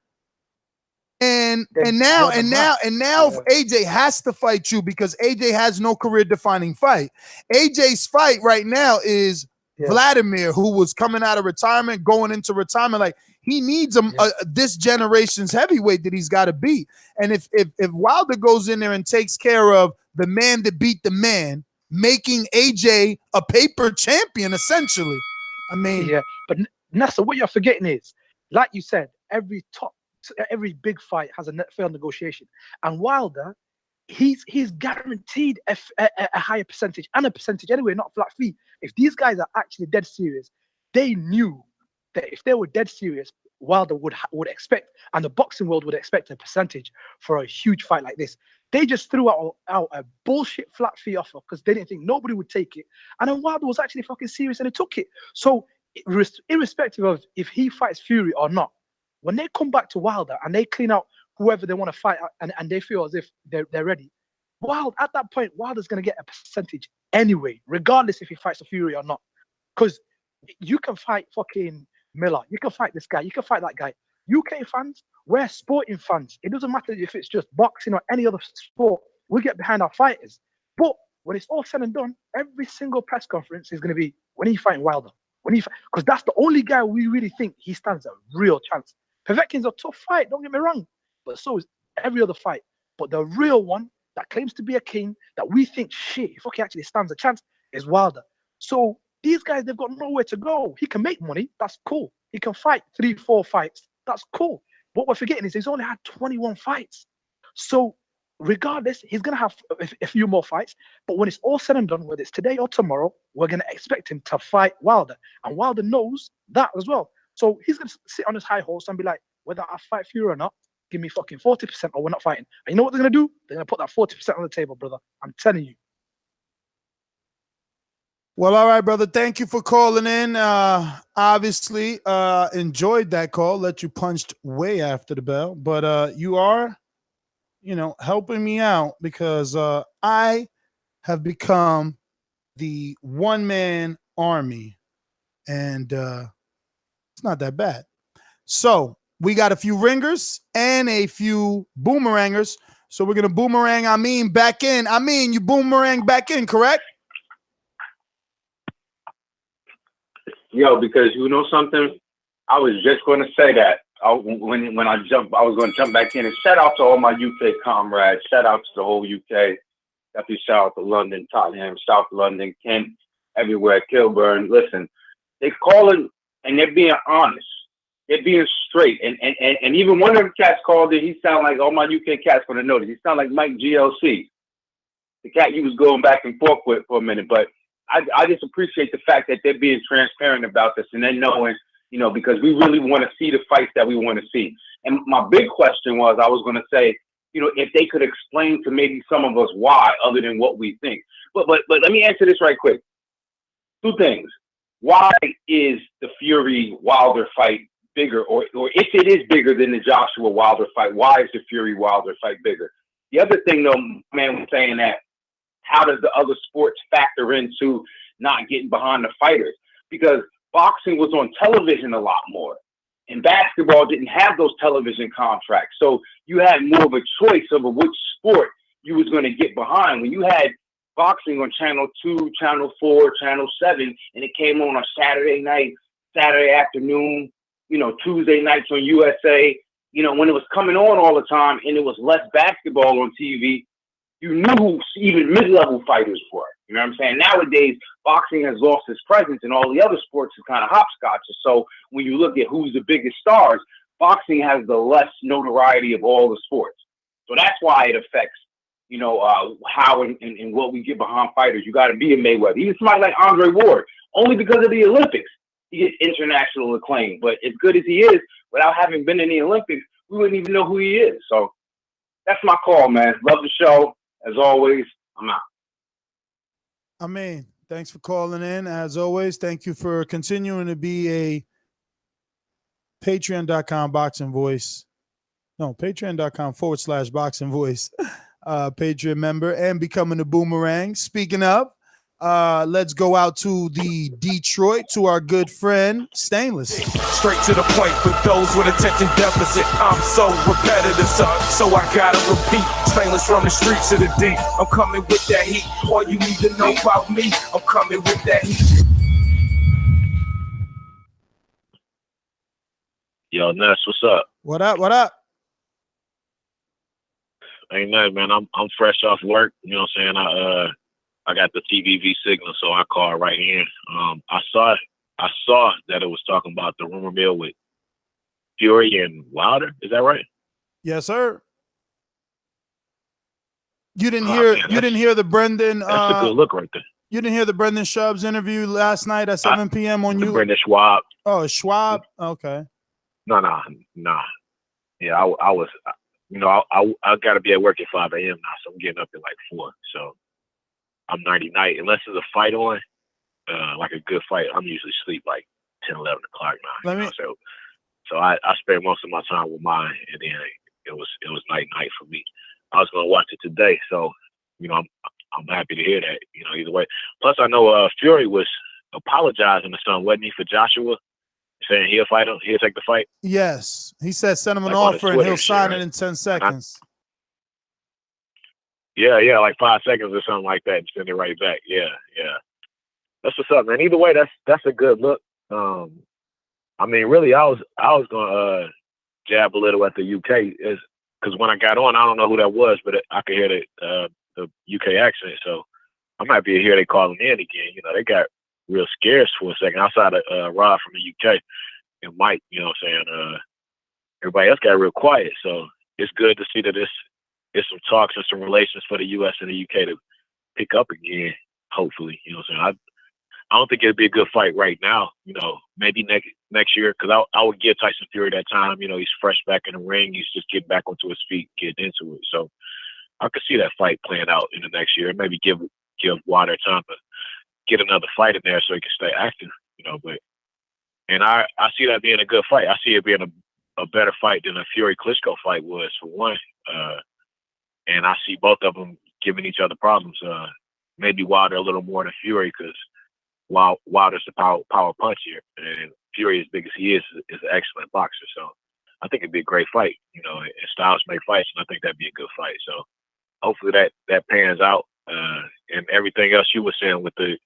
and now AJ has to fight you because AJ has no career-defining fight. AJ's fight right now is Vladimir, who was coming out of retirement, going into retirement. Like he needs this generation's heavyweight that he's got to beat. And if Wilder goes in there and takes care of the man that beat the man, making AJ a paper champion, essentially. I mean, but Nessa, what you're forgetting is, like you said, every big fight has a fair negotiation, and Wilder, he's guaranteed a higher percentage and a percentage anyway, not flat fee. If these guys are actually dead serious, they knew that if they were dead serious, Wilder would expect, and the boxing world would expect a percentage for a huge fight like this. They just threw out a bullshit flat fee offer because they didn't think nobody would take it. And then Wilder was actually fucking serious and he took it. So irrespective of if he fights Fury or not, when they come back to Wilder and they clean out whoever they want to fight and they feel as if they're ready, at that point, Wilder's going to get a percentage anyway, regardless if he fights a Fury or not. Because you can fight fucking Miller, you can fight this guy, you can fight that guy. UK fans, we're sporting fans. It doesn't matter if it's just boxing or any other sport. We get behind our fighters. But when it's all said and done, every single press conference is going to be when he's fighting Wilder. Because that's the only guy we really think he stands a real chance. Povetkin's a tough fight, don't get me wrong. But so is every other fight. But the real one that claims to be a king, that we think, shit, if he actually stands a chance, is Wilder. So these guys, they've got nowhere to go. He can make money. That's cool. He can fight 3-4 fights. That's cool. What we're forgetting is he's only had 21 fights. So regardless, he's going to have a few more fights. But when it's all said and done, whether it's today or tomorrow, we're going to expect him to fight Wilder. And Wilder knows that as well. So he's going to sit on his high horse and be like, whether I fight Fury or not, give me fucking 40% or we're not fighting. And you know what they're going to do? They're going to put that 40% on the table, brother. I'm telling you. Well, all right, brother. Thank you for calling in. Obviously, enjoyed that call. Let you punched way after the bell. But you are, helping me out because I have become the one-man army. And it's not that bad. So we got a few ringers and a few boomerangers. So we're going to boomerang back in. You boomerang back in, correct? Yo, because you know something, I was just going to say that when I jumped, I was going to jump back in and shout out to all my UK comrades. Shout out to the whole UK. Definitely shout out to London, Tottenham, South London, Kent, everywhere, Kilburn. Listen, they're calling and they're being honest. They're being straight. And even one of the cats called it. He sound like all my UK cats going to notice. He sound like Mike GLC, the cat you was going back and forth with for a minute, but. I just appreciate the fact that they're being transparent about this and then knowing, because we really want to see the fights that we want to see. And my big question was, I was going to say, if they could explain to maybe some of us why, other than what we think. But let me answer this right quick. Two things. Why is the Fury Wilder fight bigger, or if it is bigger than the Joshua Wilder fight, why is the Fury Wilder fight bigger? The other thing, though, man, was saying that. How does the other sports factor into not getting behind the fighters? Because boxing was on television a lot more, and basketball didn't have those television contracts. So you had more of a choice of which sport you was going to get behind. When you had boxing on Channel 2, Channel 4, Channel 7, and it came on Saturday night, Saturday afternoon, Tuesday nights on USA, when it was coming on all the time and it was less basketball on TV, you knew who even mid-level fighters were. You know what I'm saying? Nowadays, boxing has lost its presence and all the other sports are kind of hopscotches. So when you look at who's the biggest stars, boxing has the less notoriety of all the sports. So that's why it affects, how and what we get behind fighters. You got to be a Mayweather. Even somebody like Andre Ward, only because of the Olympics, he gets international acclaim. But as good as he is, without having been in the Olympics, we wouldn't even know who he is. So that's my call, man. Love the show. As always, I'm out. I mean, thanks for calling in. As always, thank you for continuing to be a patreon.com boxing voice. No, patreon.com/boxing voice. Patreon member and becoming a boomerang. Speaking of, let's go out to the Detroit to our good friend Stainless. Straight to the point for those with attention deficit. I'm so repetitive, so I gotta repeat. Stainless from the streets to the deep. I'm coming with that heat. All you need to know about me, I'm coming with that heat. Yo, Ness, what's up? What up? What up? Ain't nothing, man. I'm fresh off work. You know what I'm saying? I got the TVV signal, so I called right in. I saw that it was talking about the rumor mill with Fury and Wilder. Is that right? Yes, sir. You didn't hear the Brendan. That's a good look right there. You didn't hear the Brendan Schaub's interview last night at 7 p.m. on you. Brendan Schwab. Oh, Schwab. Okay. No. Yeah, I was. I got to be at work at 5 a.m. now, so I'm getting up at like 4. So I'm 90 night. Unless there's a fight on, like a good fight, I'm usually asleep like 10, 11 o'clock now. So I spend most of my time with mine, and then it was night for me. I was gonna watch it today, so I'm happy to hear that. Either way. Plus, I know Fury was apologizing to something, wasn't he, for Joshua, saying he'll fight him, he'll take the fight. Yes, he said send him an Like on offer and Twitter he'll shit, sign right? it in 10 seconds. Yeah, like 5 seconds or something like that, and send it right back. Yeah. That's what's up, man. Either way, that's a good look. I mean, really, I was gonna jab a little at the UK, because when I got on, I don't know who that was, but I could hear the UK accent, so I'm happy to hear they calling in again. They got real scarce for a second outside of Rod from the UK and Mike. You know what I'm saying? Everybody else got real quiet, so it's good to see that it's some talks and some relations for the US and the UK to pick up again, hopefully. You know what I'm saying? I don't think it'd be a good fight right now, maybe next year, because I would give Tyson Fury that time. He's fresh back in the ring. He's just getting back onto his feet, getting into it. So I could see that fight playing out in the next year. Maybe give Wilder time to get another fight in there so he can stay active, and I see that being a good fight. I see it being a better fight than a Fury-Klitschko fight was, for one. And I see both of them giving each other problems. Maybe Wilder a little more than Fury, because Wilder's the power punch here, and Fury, as big as he is an excellent boxer. So I think it'd be a great fight. And styles make fights, and I think that'd be a good fight. So hopefully that pans out. And everything else you were saying with the,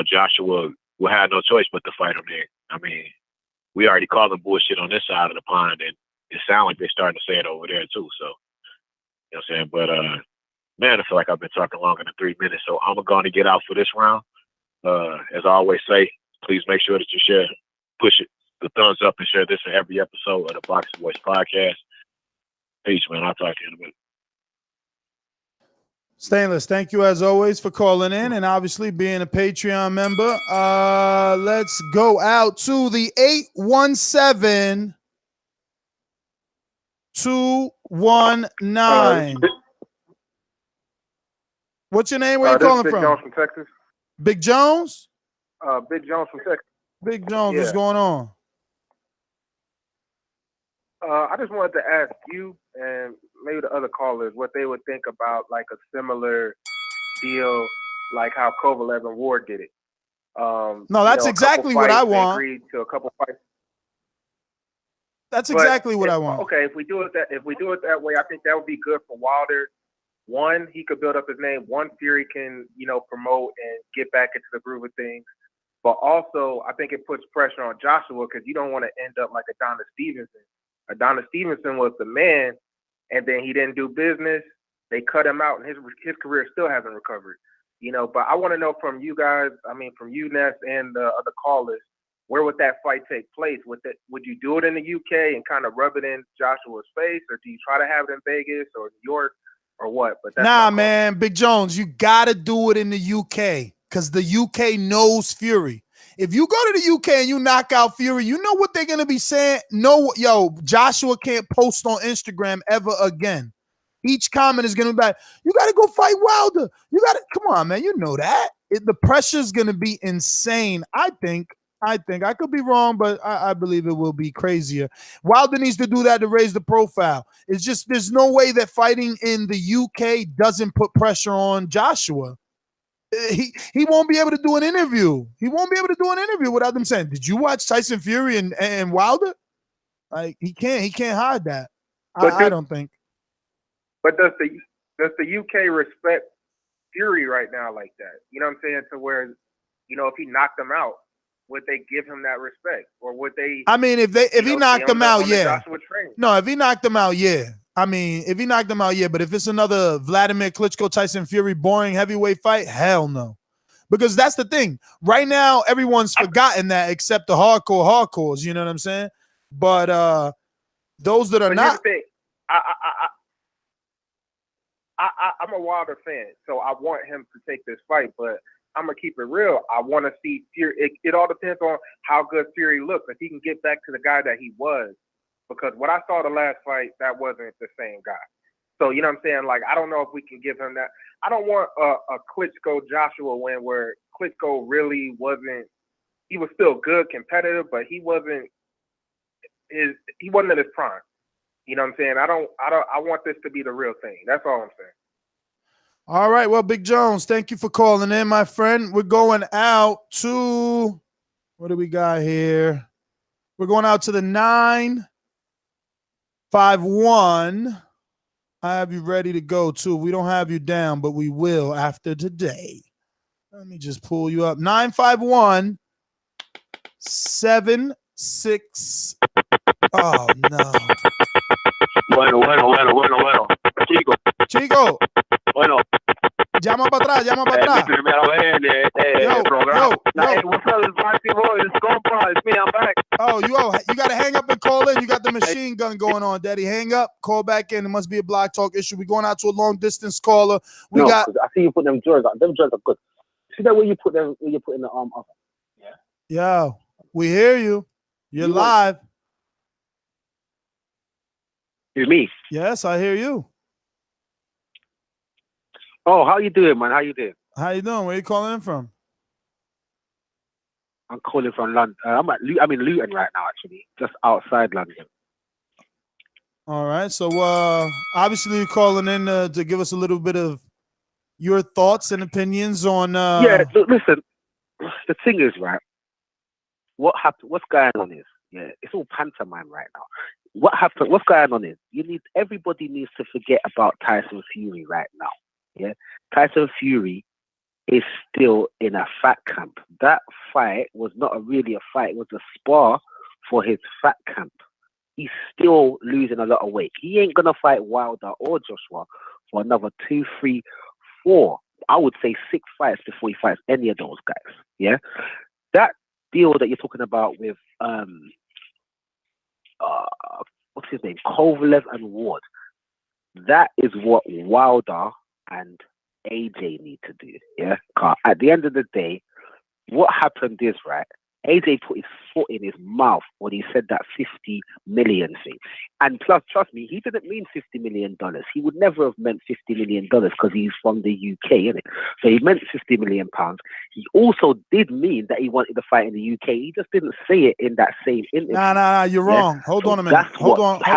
Joshua will have no choice but to fight him there. I mean, we already called them bullshit on this side of the pond, and it sounds like they're starting to say it over there too. So, you know what I'm saying? But man, I feel like I've been talking longer than 3 minutes, so I'm going to get out for this round. As I always say, please make sure that you push the thumbs up and share this in every episode of the Boxing Voice podcast. Peace, man. I'll talk to you in a minute. Stainless, thank you as always for calling in and obviously being a Patreon member. Let's go out to the 817-219. What's your name? Where you calling Big from? Jones from Texas. Big Jones? Big Jones from Texas. Big Jones, Yeah. what's going on? I just wanted to ask you and maybe the other callers what they would think about like a similar deal, like how Kovalev and Ward did it. No, that's exactly what I want. They agreed to a couple fights. That's exactly what I want. Okay, if we do it that way, I think that would be good for Wilder. One, he could build up his name. One, Fury can, promote and get back into the groove of things. But also, I think it puts pressure on Joshua because you don't want to end up like Adonis Stevenson. Adonis Stevenson was the man, and then he didn't do business. They cut him out, and his career still hasn't recovered. But I want to know from you guys, from you, Ness, and the other callers, where would that fight take place? Would you do it in the UK and kind of rub it in Joshua's face, or do you try to have it in Vegas or New York? or what. But that's nah, man, Big Jones, you gotta do it in the UK because the UK knows Fury. If you go to the UK and you knock out Fury, you know what they're gonna be saying? No, yo, Joshua can't post on Instagram ever again. Each comment is gonna be like, you gotta go fight Wilder. You gotta come on, man. You know that. The pressure's gonna be insane. I think I could be wrong, but I believe it will be crazier. Wilder needs to do that to raise the profile. It's just there's no way that fighting in the UK doesn't put pressure on Joshua. He won't be able to do an interview. He won't be able to do an interview without them saying, "Did you watch Tyson Fury and Wilder?" Like he can't hide that. I don't think. But does the UK respect Fury right now like that? You know what I'm saying? To where, you know, if he knocked him out, would they give him that respect, or would they? I mean, if he knocked him out, yeah. No, if he knocked him out, yeah. I mean, if he knocked him out, yeah. But if it's another Vladimir Klitschko, Tyson Fury, boring heavyweight fight, hell no. Because that's the thing. Right now, everyone's forgotten that except the hardcores. You know what I'm saying? But those that are not. I'm a Wilder fan, so I want him to take this fight, but I'm gonna keep it real. I want to see Fury. It all depends on how good Fury looks. If he can get back to the guy that he was, because what I saw the last fight, that wasn't the same guy. So you know what I'm saying? Like I don't know if we can give him that. I don't want a Klitschko Joshua win where Klitschko really wasn't. He was still good, competitive, but he wasn't at his prime. You know what I'm saying? I want this to be the real thing. That's all I'm saying. All right. Well, Big Jones, thank you for calling in, my friend. We're going out to, what do we got here? We're going out to the 951. I have you ready to go, too. We don't have you down, but we will after today. Let me just pull you up. 951 76. Oh, no. Bueno. Chico. Bueno. Llama para atrás. Mi primera vez en el programa. What's up, ThaBoxingvoice? It's me, I'm back. Oh, you got to hang up and call in. You got the machine gun going on, Daddy. Hang up, call back in. It must be a Blog Talk issue. We're going out to a long distance caller. I see you put them drawers on. Them drawers are good. See that where you put them? Where you put in the arm? Yeah. Yo, we hear you. You're live. Hear me? Yes, I hear you. Oh, how you doing, man? How you doing? How you doing? Where you calling in from? I'm calling from London. I'm in Luton right now, actually, just outside London. All right. So, obviously, you're calling in to give us a little bit of your thoughts and opinions on. Yeah. Look, listen. The thing is, right. What happened? What's going on is, yeah, it's all pantomime right now. What happened? What's going on is, everybody needs to forget about Tyson Fury right now. Yeah, Tyson Fury is still in a fat camp. That fight was not really a fight; it was a spar for his fat camp. He's still losing a lot of weight. He ain't gonna fight Wilder or Joshua for another 2, 3, 4. I would say 6 fights before he fights any of those guys. Yeah, that deal that you're talking about with what's his name, Kovalev and Ward. That is what Wilder and AJ need to do. Yeah, at the end of the day, what happened is, right, AJ put his foot in his mouth when he said that 50 million thing. And plus, trust me, he didn't mean $50 million. He would never have meant $50 million because he's from the UK, innit? So he meant £50 million. He also did mean that he wanted to fight in the UK. He just didn't say it in that same interview. Nah, you're wrong. Hold on a minute. Hold on. Wait.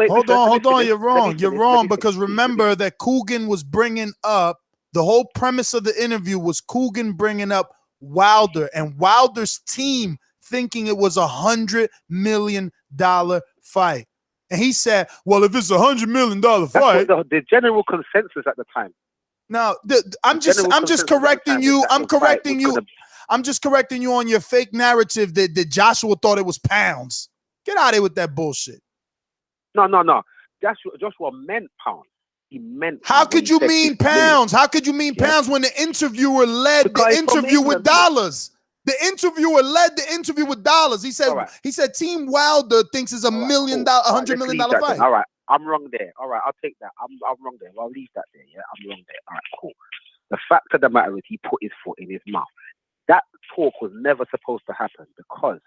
Hold on. You're wrong. You're wrong because remember that Coogan was bringing up, the whole premise of the interview was Coogan bringing up Wilder and Wilder's team thinking it was $100 million fight. And he said, well, if it's $100 million fight. That's the general consensus at the time. No, I'm just correcting you. I'm just correcting you on your fake narrative that Joshua thought it was pounds. Get out of here with that bullshit. No. Joshua meant pounds. He meant. How could you mean pounds? How could you mean pounds when the interviewer led the interview with dollars? The interviewer led the interview with dollars. He said Team Wilder thinks it's $100 million fight. All right. I'm wrong there. All right, I'll take that. I'm wrong there. I'll leave that there. Yeah, I'm wrong there. All right, cool. The fact of the matter is, he put his foot in his mouth. That talk was never supposed to happen because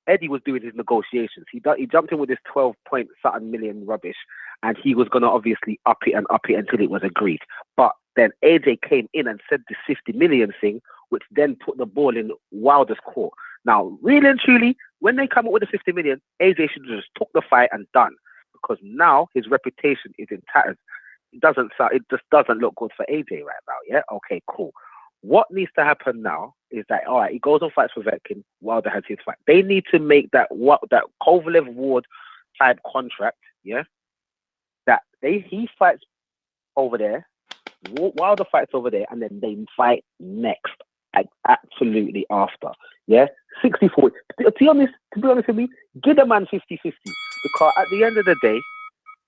Eddie was doing his negotiations. He jumped in with this 12 point something million rubbish, and he was gonna obviously up it until it was agreed. But then AJ came in and said this 50 million thing, which then put the ball in Wilder's court. Now, really and truly, when they come up with the 50 million, AJ should have just took the fight and done, because now his reputation is in tatters. It just doesn't look good for AJ right now. Yeah, okay, cool. What needs to happen now is that, all right, he goes and fights for Vetkin. Wilder has his fight. They need to make that Kovalev Ward type contract, yeah. That he fights over there, Wilder fights over there, and then they fight next, like, absolutely after, yeah. 60-40. To be honest with me, give the man 50-50, because at the end of the day,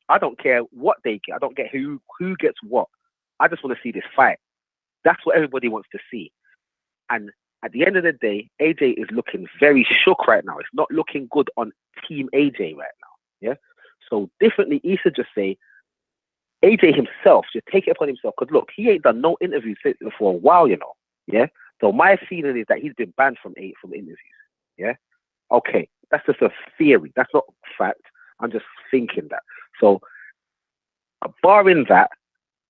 I don't care what they get. I don't care who gets what. I just want to see this fight. That's what everybody wants to see. And at the end of the day, AJ is looking very shook right now. It's not looking good on Team AJ right now. Yeah. So differently, he should just say, AJ himself should take it upon himself. Because look, he ain't done no interviews for a while, you know. Yeah. So my feeling is that he's been banned from interviews. Yeah. Okay. That's just a theory. That's not fact. I'm just thinking that. So barring that,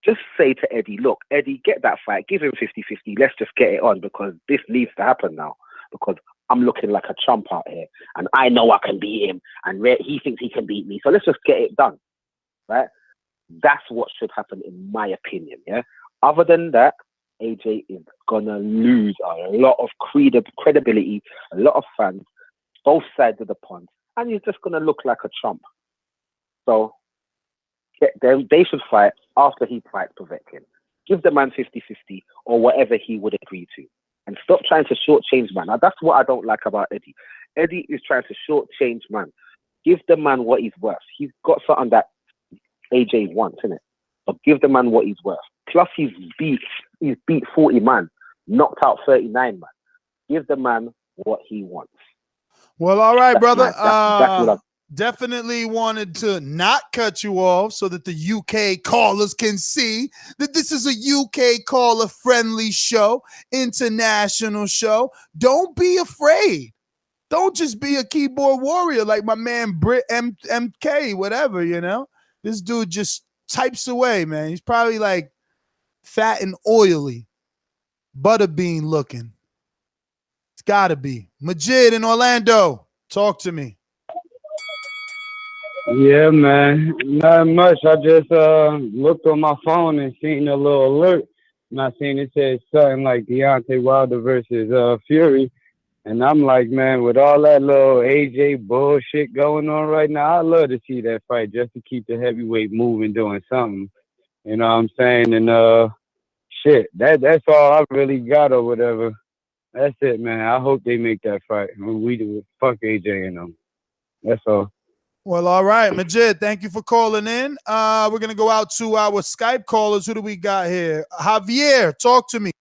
just say to Eddie, look, Eddie, get that fight. Give him 50-50. Let's just get it on, because this needs to happen now. Because I'm looking like a chump out here. And I know I can beat him. And he thinks he can beat me. So let's just get it done. Right? That's what should happen, in my opinion. Yeah. Other than that, AJ is going to lose a lot of credibility, a lot of fans, both sides of the pond. And he's just going to look like a chump. So they should fight after he fights Povetkin. Give the man 50-50 or whatever he would agree to. And stop trying to shortchange man. Now, that's what I don't like about Eddie. Eddie is trying to shortchange man. Give the man what he's worth. He's got something that AJ wants, innit? So give the man what he's worth. Plus he's beat 40 man, knocked out 39 man. Give the man what he wants. Well, all right, brother. That's what definitely wanted to not cut you off so that the UK callers can see that this is a UK caller friendly show, international show. Don't be afraid. Don't just be a keyboard warrior like my man Brit MK, whatever, you know. This dude just types away, man. He's probably like fat and oily, butterbean looking. It's gotta be. Majid in Orlando, talk to me. Yeah, man. Not much. I just looked on my phone and seen a little alert. And I seen it said something like Deontay Wilder versus Fury. And I'm like, man, with all that little AJ bullshit going on right now, I'd love to see that fight just to keep the heavyweight moving, doing something. You know what I'm saying? And shit, that's all I really got or whatever. That's it, man. I hope they make that fight. We do. Fuck AJ and them. That's all. Well, all right, Majid, thank you for calling in. We're going to go out to our Skype callers. Who do we got here? Javier, talk to me.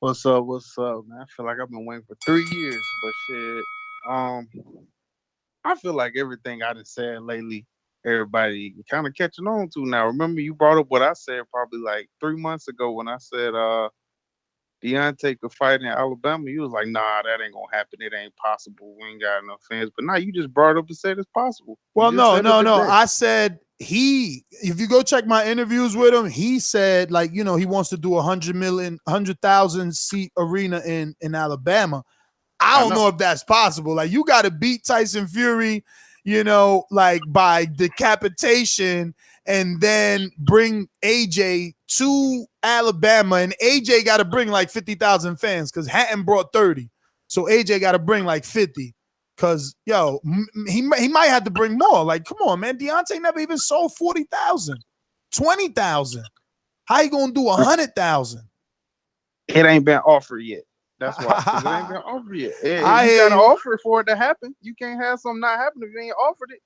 What's up, man? I feel like I've been waiting for 3 years, but shit, I feel like everything I done said lately, everybody kind of catching on to now. Remember, you brought up what I said probably like 3 months ago when I said Deontay could fight in Alabama. You was like, nah, that ain't gonna happen. It ain't possible. We ain't got enough fans. But now you just brought up and said it's possible. Well, no. I said if you go check my interviews with him, he said, like, you know, he wants to do 100,000 seat arena in Alabama. I don't know if that's possible. Like, you got to beat Tyson Fury, you know, like by decapitation, and then bring AJ to Alabama, and AJ got to bring like 50,000 fans because Hatton brought 30. So AJ got to bring like 50 because, yo, he might have to bring more. Like, come on, man. Deontay never even sold 40,000, 20,000. How you going to do 100,000? It ain't been offered yet. That's why. 'Cause it ain't been offered yet. You got to offer for it to happen. You can't have something not happen if you ain't offered it.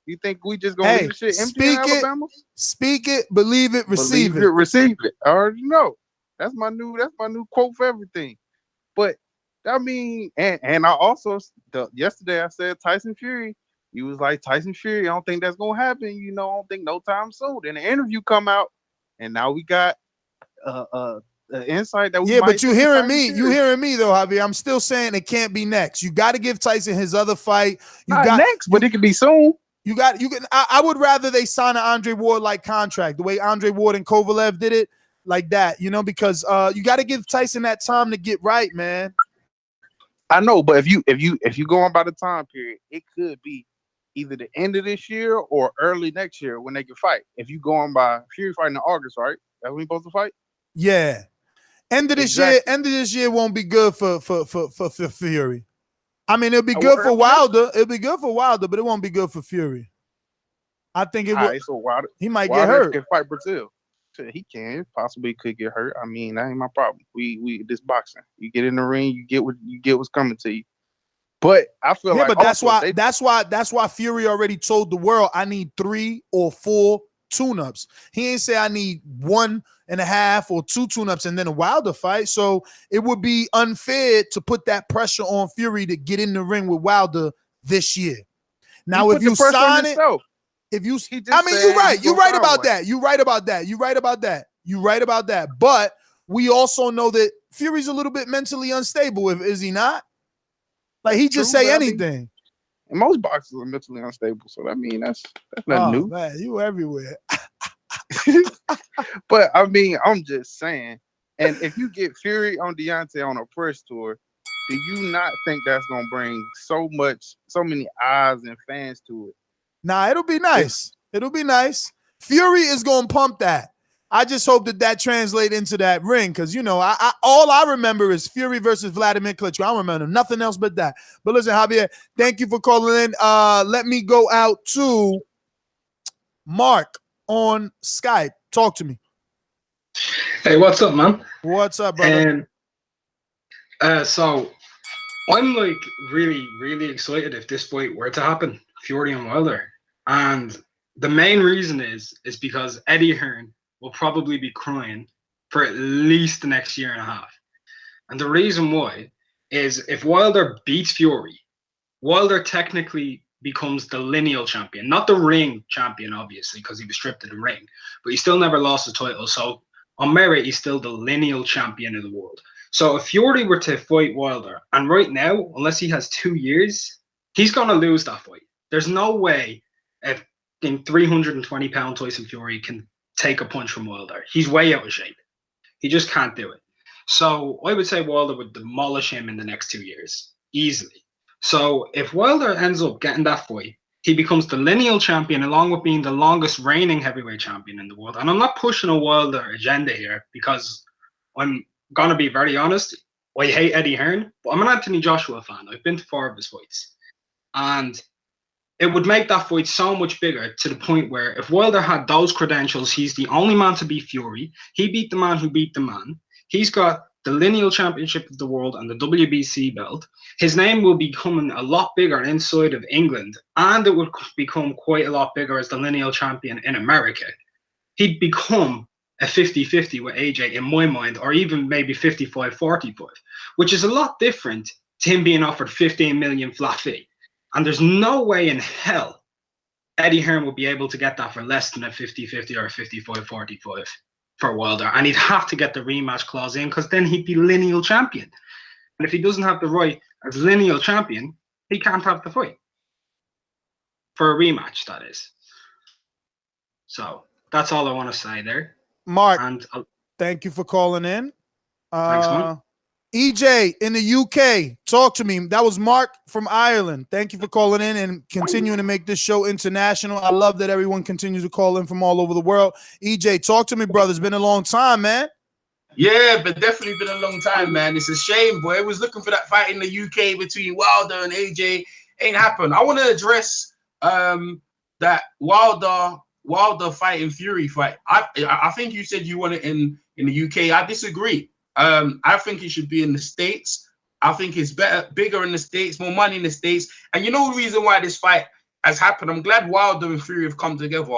You think we just gonna leave the shit empty in Alabama? Speak it, believe it, receive it. Receive it. I already know. That's my new quote for everything. But I mean, and I also yesterday I said Tyson Fury You was like, Tyson Fury, I don't think that's gonna happen. You know, I don't think no time soon. Then the interview come out, and now we got insight that we Yeah, might but you see hearing Tyson me? Fury. You hearing me though, Javier? I'm still saying it can't be next. You got to give Tyson his other fight. You Not got next, but it could be soon. You can. I would rather they sign an Andre Ward like contract, the way Andre Ward and Kovalev did it, like that. You know, because you got to give Tyson that time to get right, man. I know, but if you go on by the time period, it could be either the end of this year or early next year when they can fight. If you go on by Fury fighting in August, right? That's when we supposed to fight. Yeah. End of this year won't be good for Fury. I mean, it'll be good for Wilder. It'll be good for Wilder, but it won't be good for Fury. I think it will. Right, so Wilder, he might Wilder get hurt. Can fight Brazil. So he can possibly could get hurt. I mean, that ain't my problem. We this boxing. You get in the ring, you get what's coming to you. But I feel like but that's why Fury already told the world I need 3 or 4 tune-ups. He ain't say I need 1.5 or 2 tune-ups and then a Wilder fight. So it would be unfair to put that pressure on Fury to get in the ring with Wilder this year. Now, if you sign it, if you, I mean, you're right. You're right about that. You're right about that. You're right about that. You're right about that. But we also know that Fury's a little bit mentally unstable. Is he not? Like he just say anything. And most boxers are mentally unstable. So I mean, that's nothing new. Man, you everywhere. But I mean, I'm just saying. And if you get Fury on Deontay on a press tour, do you not think that's gonna bring so many eyes and fans to it? Nah, it'll be nice. It'll be nice. Fury is gonna pump that. I just hope that translates into that ring because you know, all I remember is Fury versus Vladimir Klitschko. I don't remember nothing else but that. But listen, Javier, thank you for calling in. Let me go out to Mark on Skype. Talk to me. Hey, what's up, man? What's up, brother? So I'm like really, really excited if this fight were to happen, Fury and Wilder. And the main reason is because Eddie Hearn will probably be crying for at least the next year and a half. And the reason why is if Wilder beats Fury, Wilder technically becomes the lineal champion, not the ring champion, obviously, because he was stripped of the ring, but he still never lost the title. So on merit, he's still the lineal champion of the world. So if Fury were to fight Wilder, and right now, unless he has 2 years, he's going to lose that fight. There's no way if 320-pound Tyson Fury can take a punch from Wilder. He's way out of shape. He just can't do it. So I would say Wilder would demolish him in the next 2 years, easily. So if Wilder ends up getting that fight, he becomes the lineal champion along with being the longest reigning heavyweight champion in the world. And I'm not pushing a Wilder agenda here because I'm going to be very honest. I hate Eddie Hearn, but I'm an Anthony Joshua fan. I've been to 4 of his fights. And it would make that fight so much bigger to the point where if Wilder had those credentials, he's the only man to beat Fury. He beat the man who beat the man. He's got the lineal championship of the world and the WBC belt. His name will be becoming a lot bigger inside of England, and it would become quite a lot bigger as the lineal champion in America. He'd become a 50-50 with AJ in my mind, or even maybe 55-45, which is a lot different to him being offered 15 million flat fee. And there's no way in hell Eddie Hearn will be able to get that for less than a 50-50 or a 55-45 for Wilder. And he'd have to get the rematch clause in because then he'd be lineal champion. And if he doesn't have the right as lineal champion, he can't have the fight. For a rematch, that is. So that's all I want to say there. Mark, and thank you for calling in. Thanks, man. EJ in the UK, talk to me. That was Mark from Ireland. Thank you for calling in and continuing to make this show international. I love that everyone continues to call in from all over the world. EJ, talk to me, brother. It's been a long time, man. Yeah, but definitely been a long time, man. It's a shame, boy. I was looking for that fight in the UK between Wilder and AJ. Ain't happened. I want to address that Wilder fighting Fury fight. I think you said you want it in the UK. I disagree. I think it should be in the States. I think it's bigger in the States, more money in the States. And you know the reason why this fight has happened? I'm glad Wilder and Fury have come together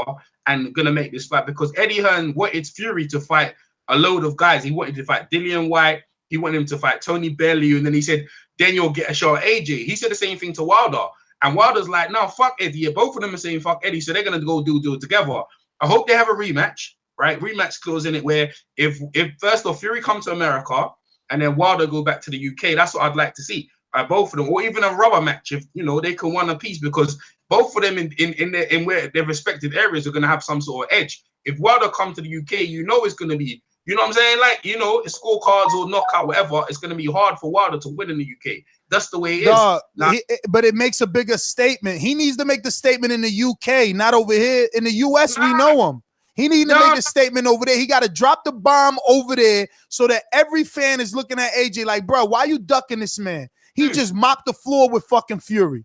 and going to make this fight because Eddie Hearn wanted Fury to fight a load of guys. He wanted to fight Dillian White. He wanted him to fight Tony Bellew. And then he said, then you'll get a shot at AJ. He said the same thing to Wilder. And Wilder's like, no, fuck Eddie. Yeah, both of them are saying fuck Eddie, so they're gonna go do it together. I hope they have a rematch, right? Rematch clause in it where if first off Fury come to America and then Wilder go back to the UK, that's what I'd like to see. Both of them, or even a rubber match if they can one a piece, because both of them in where their respective areas are gonna have some sort of edge. If Wilder come to the UK, it's gonna be, you know what I'm saying? Like, scorecards or knockout, whatever, it's gonna be hard for Wilder to win in the UK. That's the way it is. Now, but it makes a bigger statement. He needs to make the statement in the UK, not over here. In the US, we know him. He needs to make a statement over there. He got to drop the bomb over there so that every fan is looking at AJ like, bro, why you ducking this man? He just mopped the floor with fucking Fury.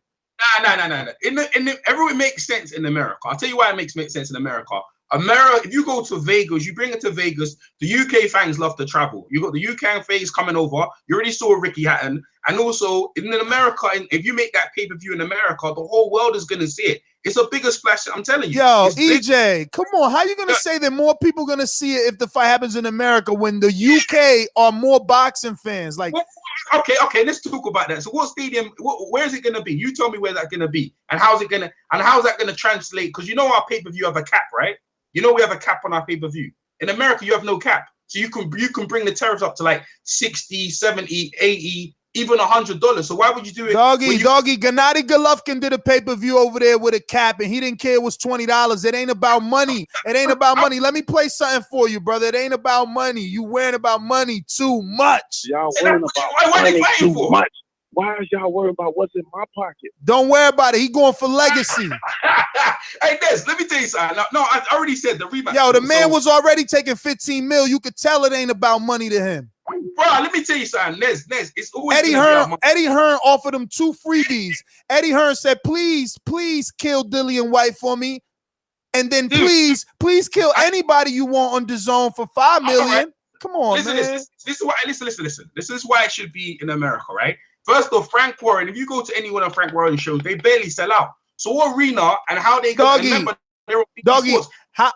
Nah. Everyone makes sense in America. I'll tell you why it makes sense in America. If you go to Vegas, you bring it to Vegas, the UK fans love to travel. You got the UK fans coming over. You already saw Ricky Hatton. And also, in America, if you make that pay-per-view in America, the whole world is going to see it. It's a bigger splash, I'm telling you. Yo, EJ, come on. How you going to say that more people going to see it if the fight happens in America when the UK are more boxing fans? Like, Okay, let's talk about that. So what stadium, where is it going to be? You tell me where that's going to be. And how's that going to translate? Because our pay-per-view have a cap, right? We have a cap on our pay-per-view. In America, you have no cap. So you can bring the tariffs up to like 60, 70, 80, even $100. So why would you do it? Doggy, Gennady Golovkin did a pay-per-view over there with a cap, and he didn't care it was $20. It ain't about money. It ain't about money. Let me play something for you, brother. It ain't about money. You worrying about money too much. Y'all worrying about money too much. Why is y'all worried about what's in my pocket? Don't worry about it. He going for legacy. Hey, Nez, let me tell you something. No, I already said the rematch. Yo, the man was already taking 15 mil. You could tell it ain't about money to him. Bro, let me tell you something. Nez, it's always Eddie Hearn offered him 2 freebies. Eddie Hearn said, please kill Dillian White for me. And then please kill anybody you want on DAZN for $5 million. Right. Come on, man. Listen. This is why it should be in America, right? First off, Frank Warren, if you go to any one of Frank Warren's shows, they barely sell out. So what arena and how they go? Doggy, how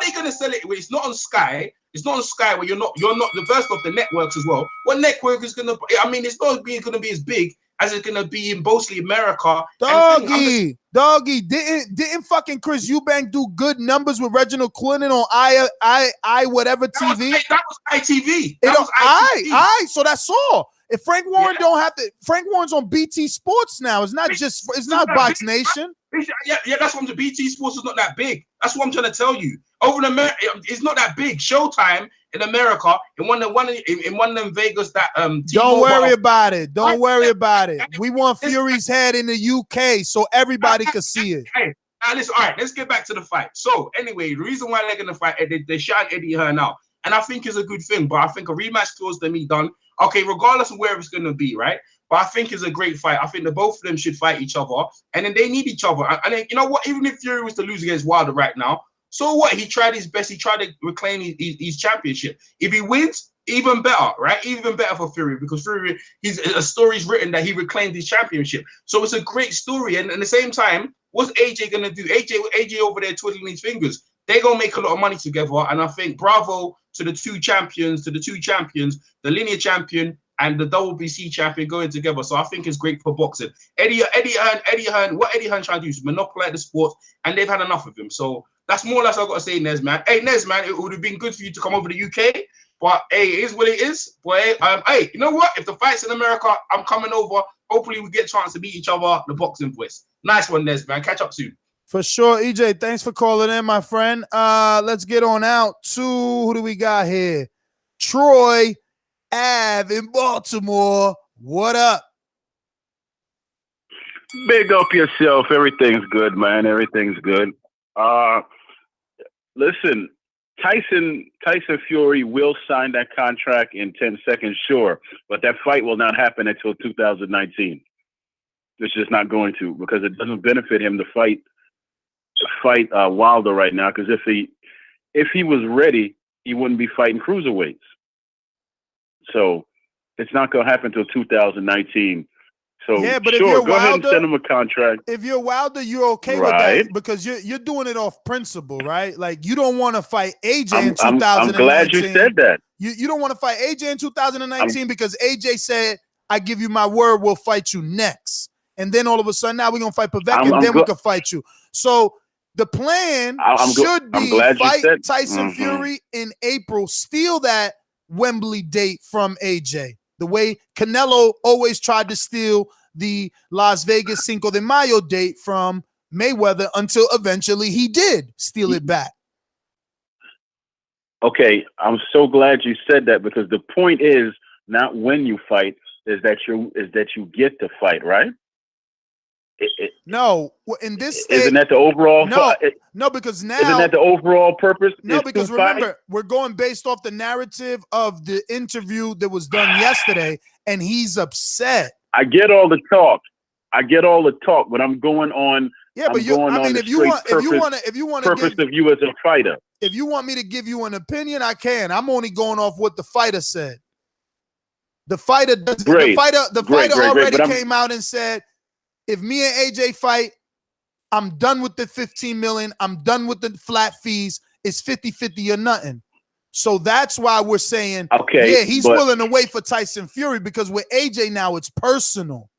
they gonna sell it? It's not on Sky. It's not on Sky where you're not the first of the networks as well. What network is gonna? I mean, it's not gonna be as big as it's gonna be in mostly America. Doggy, didn't fucking Chris Eubank do good numbers with Reginald Clinton on I whatever TV? That was ITV. So that's all. If Frank Warren don't have to, Frank Warren's on BT Sports now. It's not Box Nation. Yeah, that's what I'm saying. BT Sports is not that big. That's what I'm trying to tell you. Over in America, it's not that big. Showtime in America, in one of them Vegas that Don't worry about it. Don't worry about it. We want Fury's head in the UK so everybody can see it. Hey, now listen. All right, let's get back to the fight. So anyway, the reason why they're gonna fight, they shot Eddie Hearn out, and I think it's a good thing. But I think a rematch clause to me done. Okay, regardless of where it's going to be, right? But I think it's a great fight. I think the both of them should fight each other, and then they need each other. And then, you know what? Even if Fury was to lose against Wilder right now, so what? He tried his best. He tried to reclaim his championship. If he wins, even better, right? Even better for Fury, because Fury, a story's written that he reclaimed his championship. So it's a great story. And at the same time, what's AJ going to do? AJ over there twiddling his fingers. They're going to make a lot of money together. And I think bravo to the two champions, the linear champion and the WBC champion going together. So I think it's great for boxing. Eddie Hearn, what Eddie Hearn trying to do is monopolize the sport, and they've had enough of him. So that's more or less I've got to say, Nez, man. Hey, Nez, man, it would have been good for you to come over to the UK, but hey, it is what it is. Boy, hey, you know what? If the fight's in America, I'm coming over. Hopefully we get a chance to meet each other, the boxing voice. Nice one, Nez, man. Catch up soon. For sure, EJ. Thanks for calling in, my friend. Let's get on out to who do we got here? Troy Ave in Baltimore. What up? Big up yourself. Everything's good, man. Everything's good. Listen, Tyson Fury will sign that contract in 10 seconds, sure, but that fight will not happen until 2019. It's just not going to, because it doesn't benefit him to fight Wilder right now, because if he was ready, he wouldn't be fighting cruiserweights. So it's not going to happen until 2019. So yeah, but sure, if you're go Wilder, ahead and send him a contract. If you're Wilder, you're okay with that because you're doing it off principle, right? Like you don't want to fight AJ in 2019. I'm glad you said that. You don't want to fight AJ in 2019 because AJ said, "I give you my word, we'll fight you next." and then all of a sudden now we're gonna fight Povetkin, and then we can fight you. So the plan should be fight Tyson Fury in April, steal that Wembley date from AJ. The way Canelo always tried to steal the Las Vegas Cinco de Mayo date from Mayweather until eventually he did steal it back. Okay, I'm so glad you said that, because the point is not when you fight, is that you get to fight, right? No, in this state, isn't that the overall? No, because now isn't that the overall purpose? No, because remember, we're going based off the narrative of the interview that was done yesterday, and he's upset. I get all the talk. But I'm going on. Yeah, but if you want to purpose of you as a fighter. If you want me to give you an opinion, I can. I'm only going off what the fighter said. The fighter does. Great. The fighter already came out and said, if me and AJ fight, I'm done with the 15 million. I'm done with the flat fees. It's 50-50 or nothing. So that's why we're saying, yeah, he's willing to wait for Tyson Fury, because with AJ now it's personal.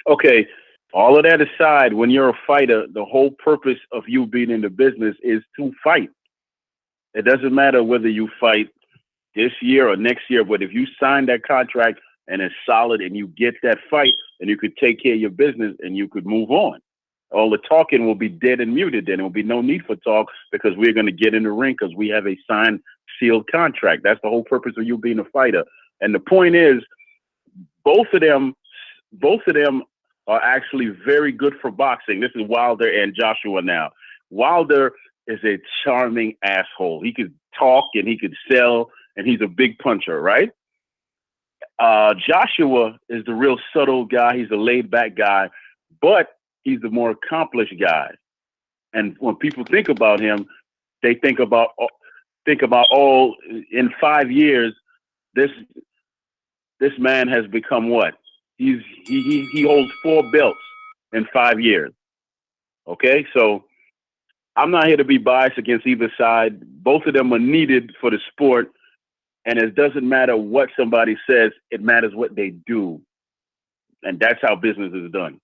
Okay, all of that aside, when you're a fighter, the whole purpose of you being in the business is to fight. It doesn't matter whether you fight this year or next year, but if you sign that contract and it's solid and you get that fight, and you could take care of your business and you could move on. All the talking will be dead and muted. Then there will be no need for talk, because we're going to get in the ring because we have a signed, sealed contract. That's the whole purpose of you being a fighter. And the point is, both of them are actually very good for boxing. This is Wilder and Joshua now. Wilder is a charming asshole. He could talk and he could sell, and he's a big puncher, right? Joshua is the real subtle guy. He's a laid-back guy, but he's the more accomplished guy. And when people think about him, they think about all in 5 years, this man has become what? He holds 4 belts in 5 years. Okay, so I'm not here to be biased against either side. Both of them are needed for the sport. And it doesn't matter what somebody says, it matters what they do. And that's how business is done.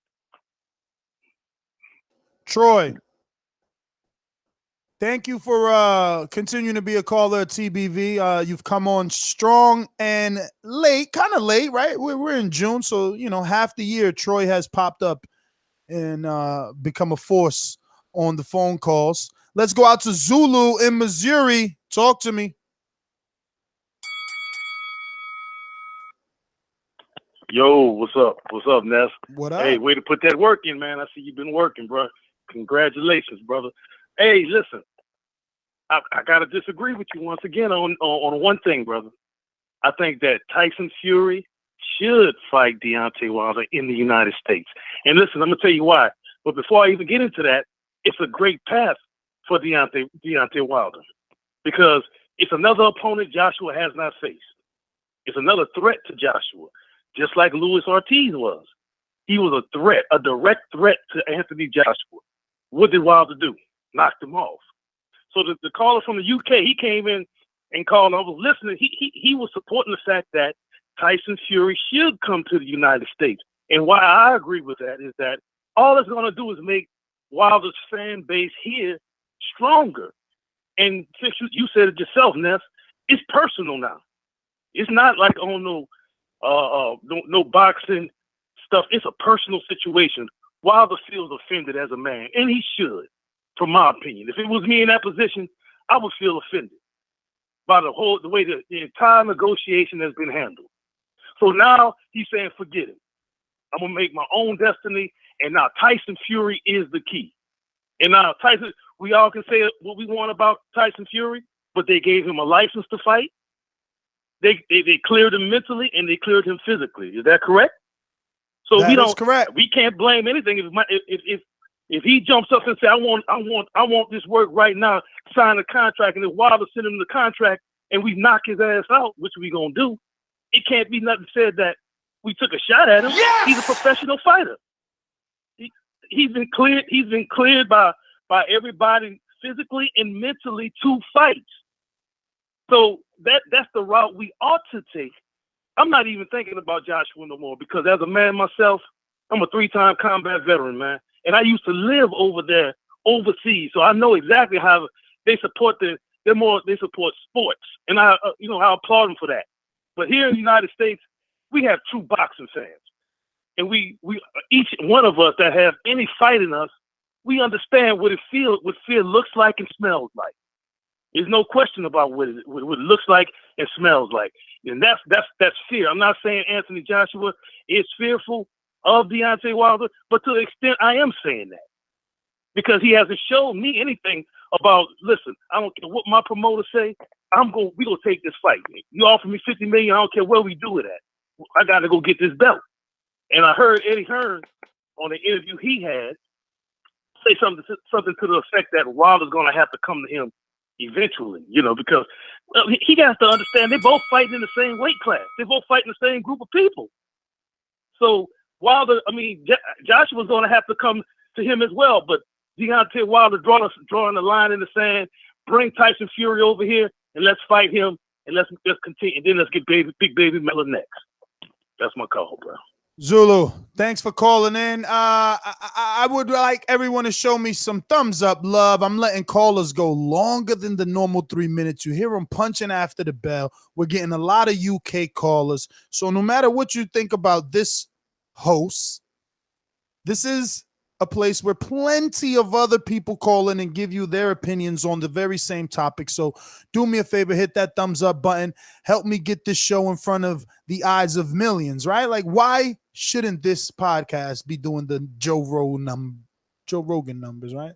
Troy, thank you for continuing to be a caller at TBV. You've come on strong and late, kind of late, right? We're in June, so, half the year Troy has popped up and become a force on the phone calls. Let's go out to Zulu in Missouri. Talk to me. Yo, what's up? What's up, Ness? What up? Hey, way to put that work in, man. I see you've been working, bro. Congratulations, brother. Hey, listen, I gotta disagree with you once again on one thing, brother. I think that Tyson Fury should fight Deontay Wilder in the United States. And listen, I'm gonna tell you why. But before I even get into that, it's a great path for Deontay Wilder, because it's another opponent Joshua has not faced. It's another threat to Joshua. Just like Luis Ortiz was. He was a threat, a direct threat to Anthony Joshua. What did Wilder do? Knocked him off. So the caller from the UK, he came in and called. I was listening. He was supporting the fact that Tyson Fury should come to the United States. And why I agree with that is that all it's going to do is make Wilder's fan base here stronger. And since you said it yourself, Ness, it's personal now. It's not like no boxing stuff. It's a personal situation. Wilder feels offended as a man, and he should, from my opinion. If it was me in that position, I would feel offended by the way the entire negotiation has been handled. So now he's saying, forget it. I'm gonna make my own destiny, and now Tyson Fury is the key. And now Tyson, we all can say what we want about Tyson Fury, but they gave him a license to fight. They cleared him mentally and they cleared him physically. Is that correct? So we can't blame anything if he jumps up and say, I want this work right now, sign a contract, and if Wilder send him the contract and we knock his ass out, which we gonna do, it can't be nothing said that we took a shot at him. Yes! He's a professional fighter. He's been cleared by everybody physically and mentally to fight. So that's the route we ought to take I'm not even thinking about Joshua no more because as a man myself, I'm a 3-time combat veteran, man. And I used to live over there overseas. So I know exactly how they support they support sports. And I applaud them for that. But here in the United States, we have true boxing fans. And we each one of us that have any fight in us, we understand what fear looks like and smells like. There's no question about what it looks like and smells like. And that's fear. I'm not saying Anthony Joshua is fearful of Deontay Wilder, but to the extent I am saying that. Because he hasn't shown me anything about, listen, I don't care what my promoter say, we gonna take this fight. You offer me $50 million, I don't care where we do it at. I gotta go get this belt. And I heard Eddie Hearn on the interview he had say something to the effect that Wilder's gonna have to come to him eventually, because he has to understand they're both fighting in the same weight class. They're both fighting the same group of people. So Wilder, Joshua's gonna have to come to him as well, but Deontay Wilder drawing a line in the sand, bring Tyson Fury over here and let's fight him and let's continue. And then let's get Big Baby Miller next. That's my call, bro. Zulu, thanks for calling in. I would like everyone to show me some thumbs up love. I'm letting callers go longer than the normal 3 minutes. You hear them punching after the bell. We're getting a lot of UK callers. So no matter what you think about this host, this is a place where plenty of other people call in and give you their opinions on the very same topic. So do me a favor, hit that thumbs up button. Help me get this show in front of the eyes of millions, right? Like, why shouldn't this podcast be doing the Joe Rogan numbers, right?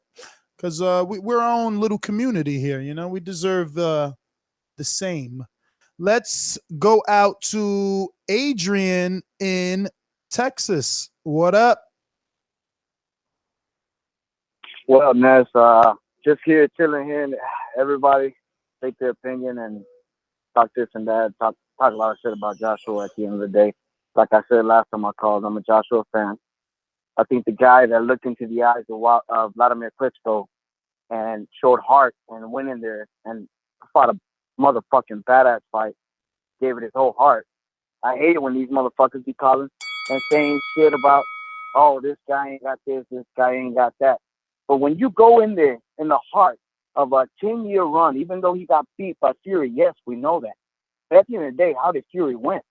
Because we're our own little community here, we deserve the same. Let's go out to Adrian in Texas. What up? Well, Ness, just here chilling here, and everybody take their opinion and talk this and that, talk a lot of shit about Joshua at the end of the day. Like I said last time I called, I'm a Joshua fan. I think the guy that looked into the eyes of Vladimir Klitschko and showed heart and went in there and fought a motherfucking badass fight, gave it his whole heart. I hate it when these motherfuckers be calling and saying shit about, oh, this guy ain't got this guy ain't got that. But when you go in there in the heart of a 10-year run, even though he got beat by Fury, yes, we know that. But at the end of the day, how did Fury win?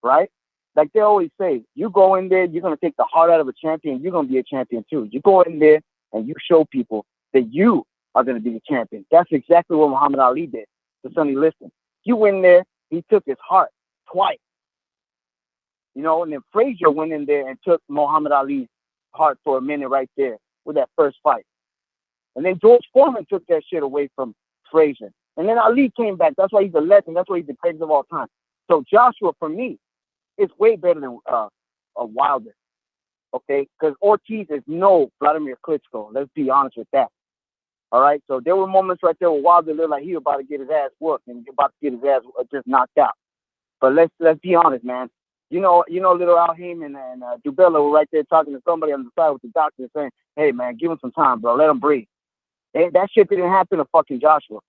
Right? Like they always say, you go in there, you're going to take the heart out of a champion, you're going to be a champion too. You go in there and you show people that you are going to be the champion. That's exactly what Muhammad Ali did to Sonny Liston. You went in there, he took his heart twice. And then Frazier went in there and took Muhammad Ali's heart for a minute right there with that first fight. And then George Foreman took that shit away from Frazier. And then Ali came back. That's why he's a legend. That's why he's the greatest of all time. So Joshua, for me, is way better than Wilder. Okay? Because Ortiz is no Vladimir Klitschko. Let's be honest with that. All right? So there were moments right there where Wilder looked like he was about to get his ass whooped and about to get his ass just knocked out. But let's be honest, man. Little Al Heyman and Dubella were right there talking to somebody on the side with the doctor saying, hey, man, give him some time, bro. Let him breathe. That shit didn't happen to fucking Joshua.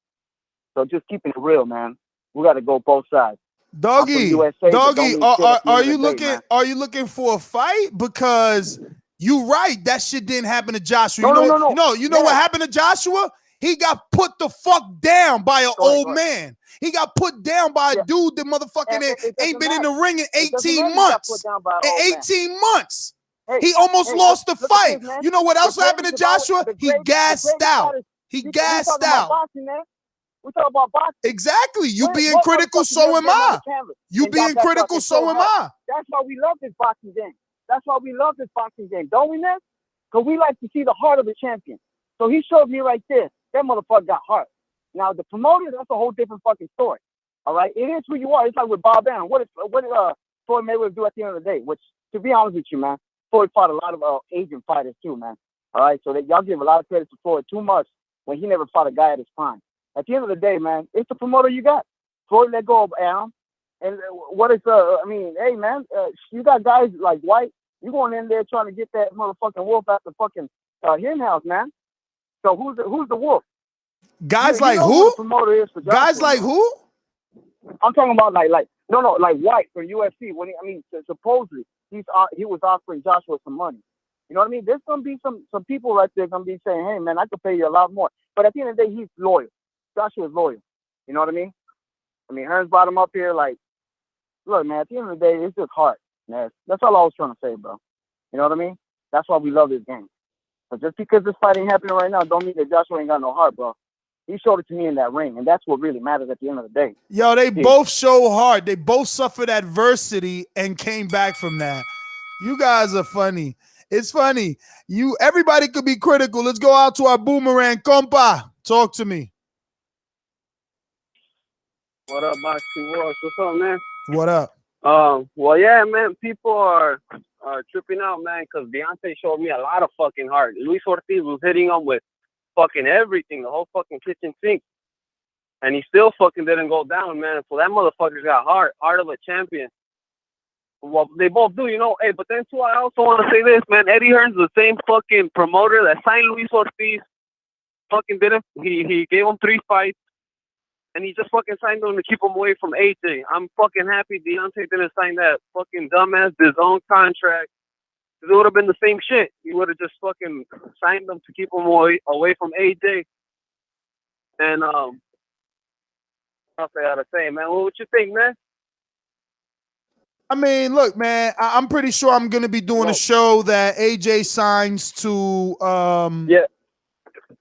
So just keeping it real, man. We got to go both sides. Doggy, are you looking for a fight? Because you right, that shit didn't happen to Joshua. No. You know what happened to Joshua? He got put the fuck down by an old man. He got put down by a dude that motherfucking ain't been in the ring in 18 months. In 18 months. He almost lost the fight. You know what else happened to Joshua? He gassed out. He gassed out. We talk about boxing. Exactly. You being critical, so am I. You being critical, so am I. That's why we love this boxing game. Don't we, Ness? Because we like to see the heart of the champion. So he showed me right there. That motherfucker got heart. Now, the promoter, that's a whole different fucking story. All right? It is who you are. It's like with Bob Arum. What did Floyd Mayweather do at the end of the day? Which, to be honest with you, man, Floyd fought a lot of Asian fighters too, man. All right? So y'all give a lot of credit to Floyd too much when he never fought a guy at his prime. At the end of the day, man, it's the promoter you got. Floyd let go of Arum. And hey, man, you got guys like White. You going in there trying to get that motherfucking wolf out the fucking hen house, man. So who's the wolf? Guys like who? Promoter is for Joshua, guys like who? I'm talking about like No, like White from UFC. Supposedly he was offering Joshua some money. You know what I mean? There's gonna be some people right there gonna be saying, "Hey, man, I could pay you a lot more." But at the end of the day, he's loyal. Joshua's loyal. You know what I mean? Hearns brought him up here. Like, look, man. At the end of the day, it's just heart, man. That's all I was trying to say, bro. You know what I mean? That's why we love this game. But just because this fight ain't happening right now, don't mean that Joshua ain't got no heart, bro. He showed it to me in that ring, and that's what really matters at the end of the day. Yo, they both show hard. They both suffered adversity and came back from that. You guys are funny. It's funny. Everybody could be critical. Let's go out to our boomerang. Compa, talk to me. What up, Boxing Voice? What's up, man? What up? Well, yeah, man. People are tripping out, man, because Deontay showed me a lot of fucking heart. Luis Ortiz was hitting him with fucking everything, the whole fucking kitchen sink, and he still fucking didn't go down, man. So that motherfucker's got heart of a champion. Well, they both do, you know. Hey, but then too, I also want to say this, man. Eddie Hearn's the same fucking promoter that signed Luis Ortiz. Fucking didn't. He gave him 3 fights, and he just fucking signed him to keep him away from AJ. I'm fucking happy Deontay didn't sign that fucking dumbass his own contract. It would have been the same shit. He would have just fucking signed them to keep him away from AJ. And what else I gotta say, man? What you think, man? Look, man, I'm pretty sure I'm gonna be doing a show that AJ signs to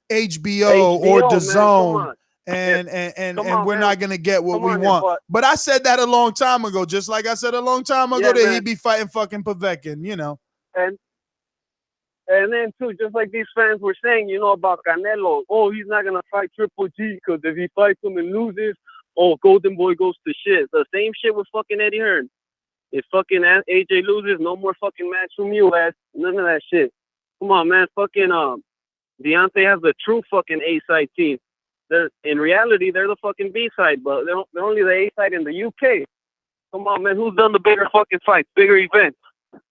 HBO or DAZN, and we're not gonna get what we want. But I said that a long time ago, just like I said a long time ago that he'd be fighting fucking Povetkin, you know. And then too, just like these fans were saying, you know, about Canelo. Oh, he's not gonna fight Triple G because if he fights him and loses, Golden Boy goes to shit. The same shit with fucking Eddie Hearn. If fucking AJ loses, no more fucking match from you, ass. None of that shit. Come on, man. Fucking Deontay has the true fucking A-side team. In reality, they're the fucking B-side, but they're only the A-side in the UK. Come on, man. Who's done the bigger fucking fights, bigger events?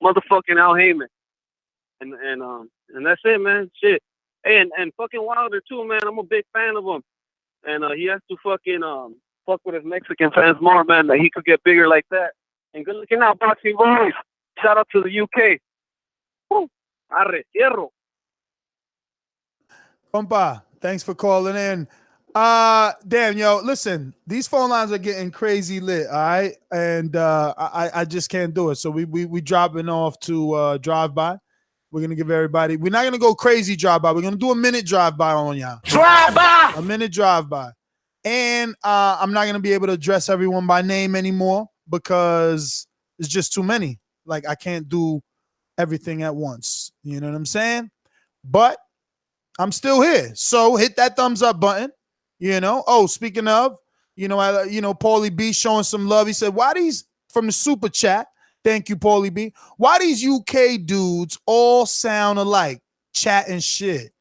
Motherfucking Al Heyman. And that's it, man. Shit. Hey, and fucking Wilder too, man. I'm a big fan of him. And he has to fucking fuck with his Mexican fans more, man, that he could get bigger like that. And good looking out, Boxing Voice. Shout out to the UK. Woo. Arre, cierro. Compa, thanks for calling in. Damn, yo, listen, these phone lines are getting crazy lit, all right? And I just can't do it. So we dropping off to drive-by. We're going to give everybody, we're not going to go crazy drive-by. We're going to do a minute drive-by on y'all. Drive-by! A minute drive-by. And I'm not going to be able to address everyone by name anymore because it's just too many. Like, I can't do everything at once. You know what I'm saying? But I'm still here. So hit that thumbs up button. You know, speaking of, Paulie B showing some love. He said, why these, from the super chat, thank you, Paulie B, why these UK dudes all sound alike, chatting shit?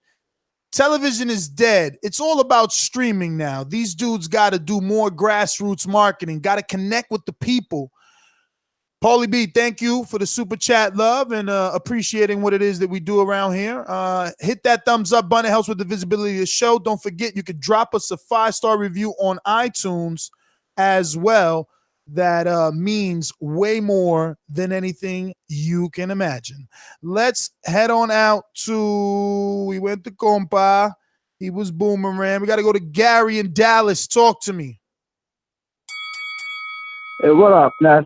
Television is dead. It's all about streaming now. These dudes got to do more grassroots marketing, got to connect with the people. Paulie B, thank you for the super chat love and appreciating what it is that we do around here. Hit that thumbs up button. It helps with the visibility of the show. Don't forget, you could drop us a 5-star review on iTunes as well. That means way more than anything you can imagine. Let's head on out to, we went to Compa. He was Boomerang. We got to go to Gary in Dallas. Talk to me. Hey, what up, Ness?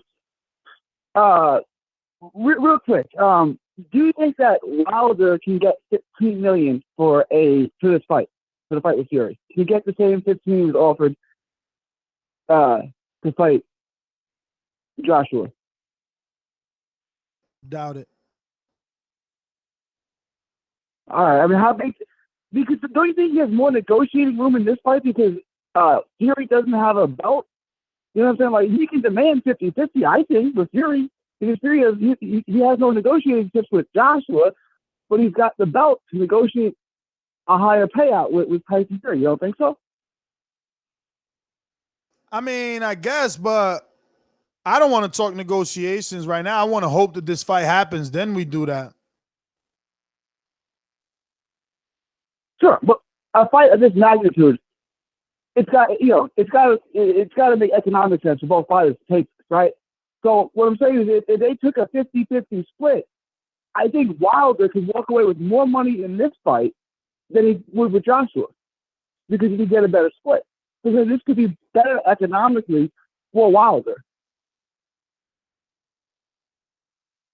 Real quick, do you think that Wilder can get $15 million for this fight, for the fight with Fury? Can he get the same $15 he was offered to fight Joshua? Doubt it. All right. I mean, how big? Because don't you think he has more negotiating room in this fight because Fury doesn't have a belt? You know what I'm saying? Like, he can demand 50-50, I think, with Fury. Because Fury has no negotiating chips with Joshua, but he's got the belt to negotiate a higher payout with Tyson Fury. You don't think so? I mean, I guess, but I don't want to talk negotiations right now. I want to hope that this fight happens. Then we do that. Sure, but a fight of this magnitude, it's got to make economic sense for both fighters to right? So what I'm saying is if they took a 50-50 split, I think Wilder could walk away with more money in this fight than he would with Joshua because he could get a better split. Because this could be better economically for Wilder.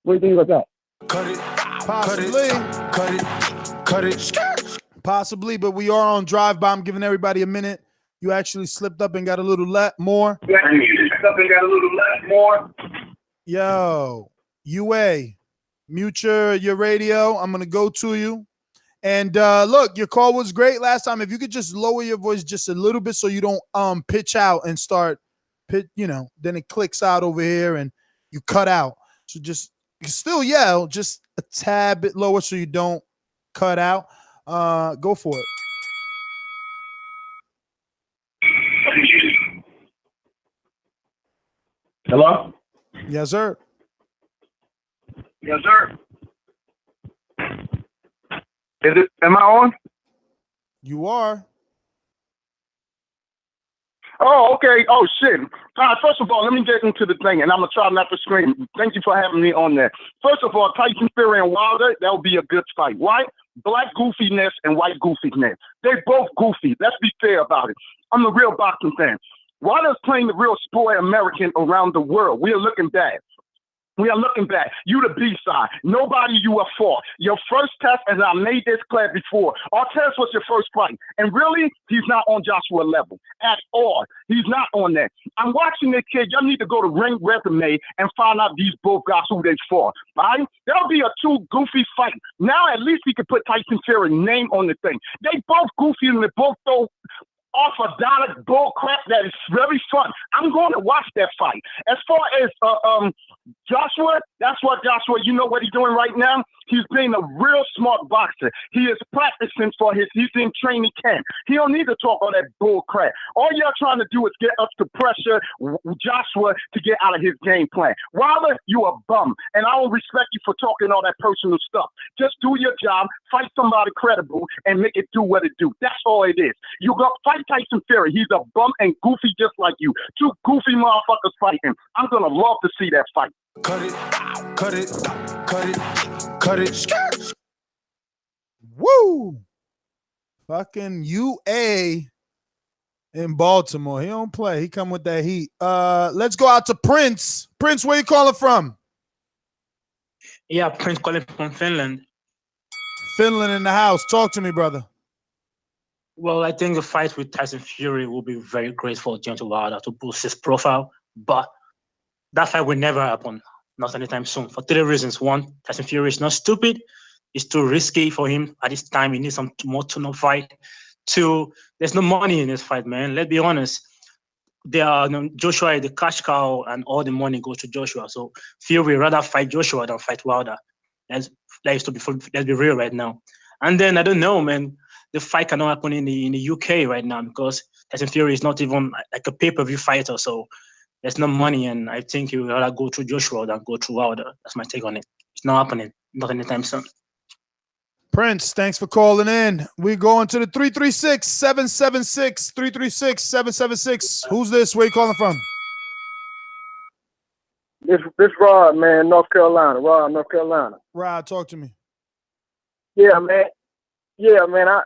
What do you think about that? Cut it. Possibly. Cut it. Cut it. Possibly, but we are on drive by. I'm giving everybody a minute. You actually slipped up and got a little more. Yo, UA, mute your radio. I'm going to go to you. And look, your call was great last time. If you could just lower your voice just a little bit so you don't pitch out and start, then it clicks out over here and you cut out. So just you still yell, just a tad bit lower so you don't cut out. Go for it. Hello? Yes, sir. Yes, sir. Am I on? You are. Oh, okay. Oh, shit. First of all, let me get into the thing, and I'm going to try not to scream. Thank you for having me on there. First of all, Tyson Fury and Wilder, that'll be a good fight. White, black goofiness and white goofiness. They both goofy. Let's be fair about it. I'm a real boxing fan. Wilder's playing the real sport American around the world. We are looking bad. We are looking back. You the B-side. Nobody you are for. Your first test, as I made this clear before, Artez was your first fight. And really, he's not on Joshua level at all. He's not on that. I'm watching this kid. Y'all need to go to Ring Resume and find out these both guys who they fought. All right? That'll be a too goofy fight. Now at least we can put Tyson Fury's name on the thing. They both goofy and they both throw orthodox bull crap that is very fun. I'm going to watch that fight. As far as Joshua, that's what Joshua, you know what he's doing right now? He's being a real smart boxer. He is practicing he's in training camp. He don't need to talk all that bull crap. All y'all trying to do is get us to pressure Joshua to get out of his game plan. Wilder, you a bum. And I don't respect you for talking all that personal stuff. Just do your job, fight somebody credible, and make it do what it do. That's all it is. You go fight Tyson Fury. He's a bum and goofy just like you. Two goofy motherfuckers fighting. I'm going to love to see that fight. Cut it. Cut it. Cut it. Cut it. Woo! Fucking UA in Baltimore. He don't play. He come with that heat. Let's go out to Prince. Prince, where you calling from? Yeah, Prince calling from Finland. Finland in the house. Talk to me, brother. Well, I think the fight with Tyson Fury will be very great for Deontay Wilder to boost his profile, but that fight will never happen, not anytime soon, for 3 reasons. 1, Tyson Fury is not stupid. It's too risky for him at this time. He needs some more tune-up fight. 2, there's no money in this fight, man. Let's be honest. Joshua, the cash cow, and all the money goes to Joshua. So Fury rather fight Joshua than fight Wilder. Let's be real right now. And then, I don't know, man. The fight cannot happen in the UK right now because Tyson Fury is not even like a pay-per-view fighter. So there's no money, and I think he would rather go through Joshua than go through Wilder. That's my take on it. It's not happening. Not anytime soon. Prince, thanks for calling in. We're going to the 336-776. 336-776. Who's this? Where you calling from? This Rod, man, North Carolina. North Carolina. Rod, talk to me. Yeah, man. I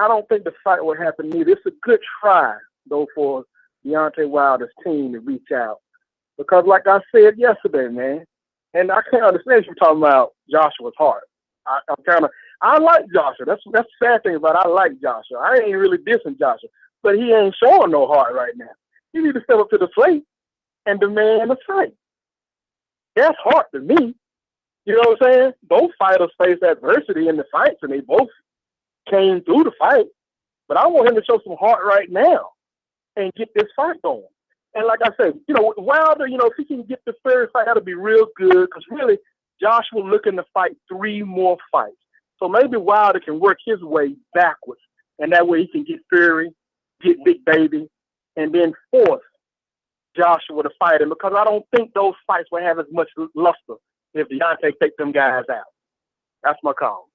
don't think the fight will happen either. It's a good try, though, for Deontay Wilder's team to reach out. Because like I said yesterday, man, and I can't understand you talking about Joshua's heart. I like Joshua. That's the sad thing about it. I like Joshua. I ain't really dissing Joshua, but he ain't showing no heart right now. He need to step up to the plate and demand a fight. That's heart to me. You know what I'm saying? Both fighters faced adversity in the fights, and they both came through the fight. But I want him to show some heart right now and get this fight going. And like I said, Wilder, if he can get the Fury fight, that'll be real good because really, Joshua looking to fight 3 more fights. So maybe Wilder can work his way backwards, and that way he can get Fury, get Big Baby, and then force Joshua to fight him because I don't think those fights will have as much luster if Deontay takes them guys out. That's my call.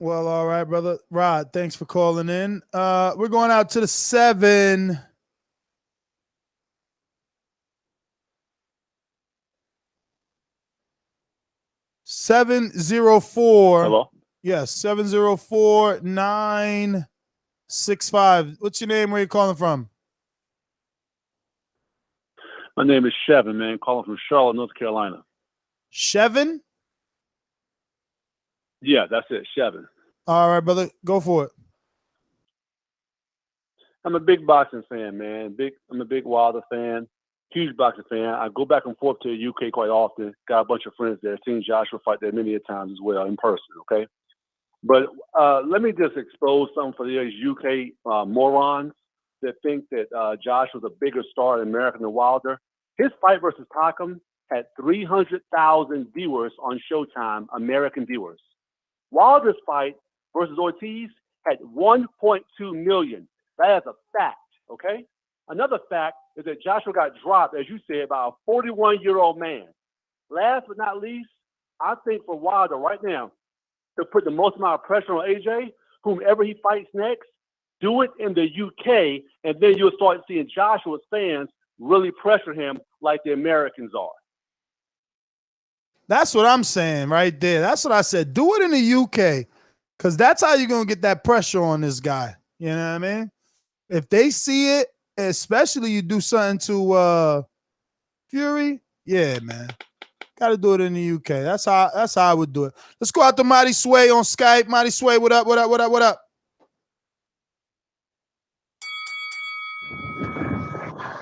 Well, all right, brother. Rod, thanks for calling in. We're going out to the 7. 704. Hello? Yes, 704-965. What's your name? Where you calling from? My name is Chevin, man. Calling from Charlotte, North Carolina. Chevin? Yeah, that's it, Chevin. All right, brother. Go for it. I'm a big boxing fan, man. I'm a big Wilder fan. Huge boxing fan. I go back and forth to the UK quite often. Got a bunch of friends there. Seen Joshua fight there many a times as well in person, okay? But let me just expose something for these UK morons that think that Joshua's a bigger star in America than Wilder. His fight versus Takam had 300,000 viewers on Showtime, American viewers. Wilder's fight versus Ortiz had 1.2 million. That is a fact, okay? Another fact is that Joshua got dropped, as you said, by a 41-year-old man. Last but not least, I think for Wilder right now, to put the most amount of pressure on AJ, whomever he fights next, do it in the UK, and then you'll start seeing Joshua's fans really pressure him like the Americans are. That's what I'm saying right there. That's what I said. Do it in the UK, because that's how you're going to get that pressure on this guy. You know what I mean? If they see it, especially you do something to Fury, yeah, man. Got to do it in the UK. That's how I would do it. Let's go out to Mighty Sway on Skype. Mighty Sway, what up, what up, what up, what up?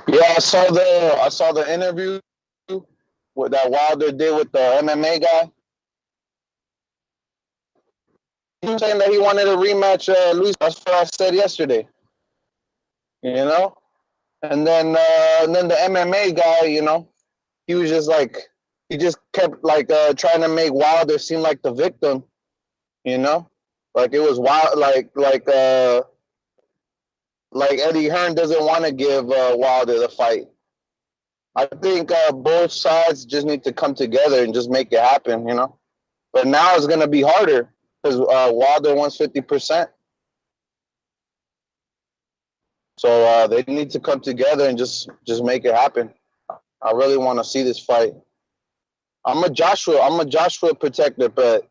Yeah, I saw the interview with that Wilder did with the MMA guy. He was saying that he wanted a rematch, Luis. That's what I said yesterday. You know, and then the MMA guy, you know, he was just like, he just kept like trying to make Wilder seem like the victim. You know, like it was wild, like Eddie Hearn doesn't want to give Wilder the fight. I think both sides just need to come together and just make it happen, you know. But now it's going to be harder because Wilder wants 50%. So they need to come together and just make it happen. I really want to see this fight. I'm a Joshua protector, but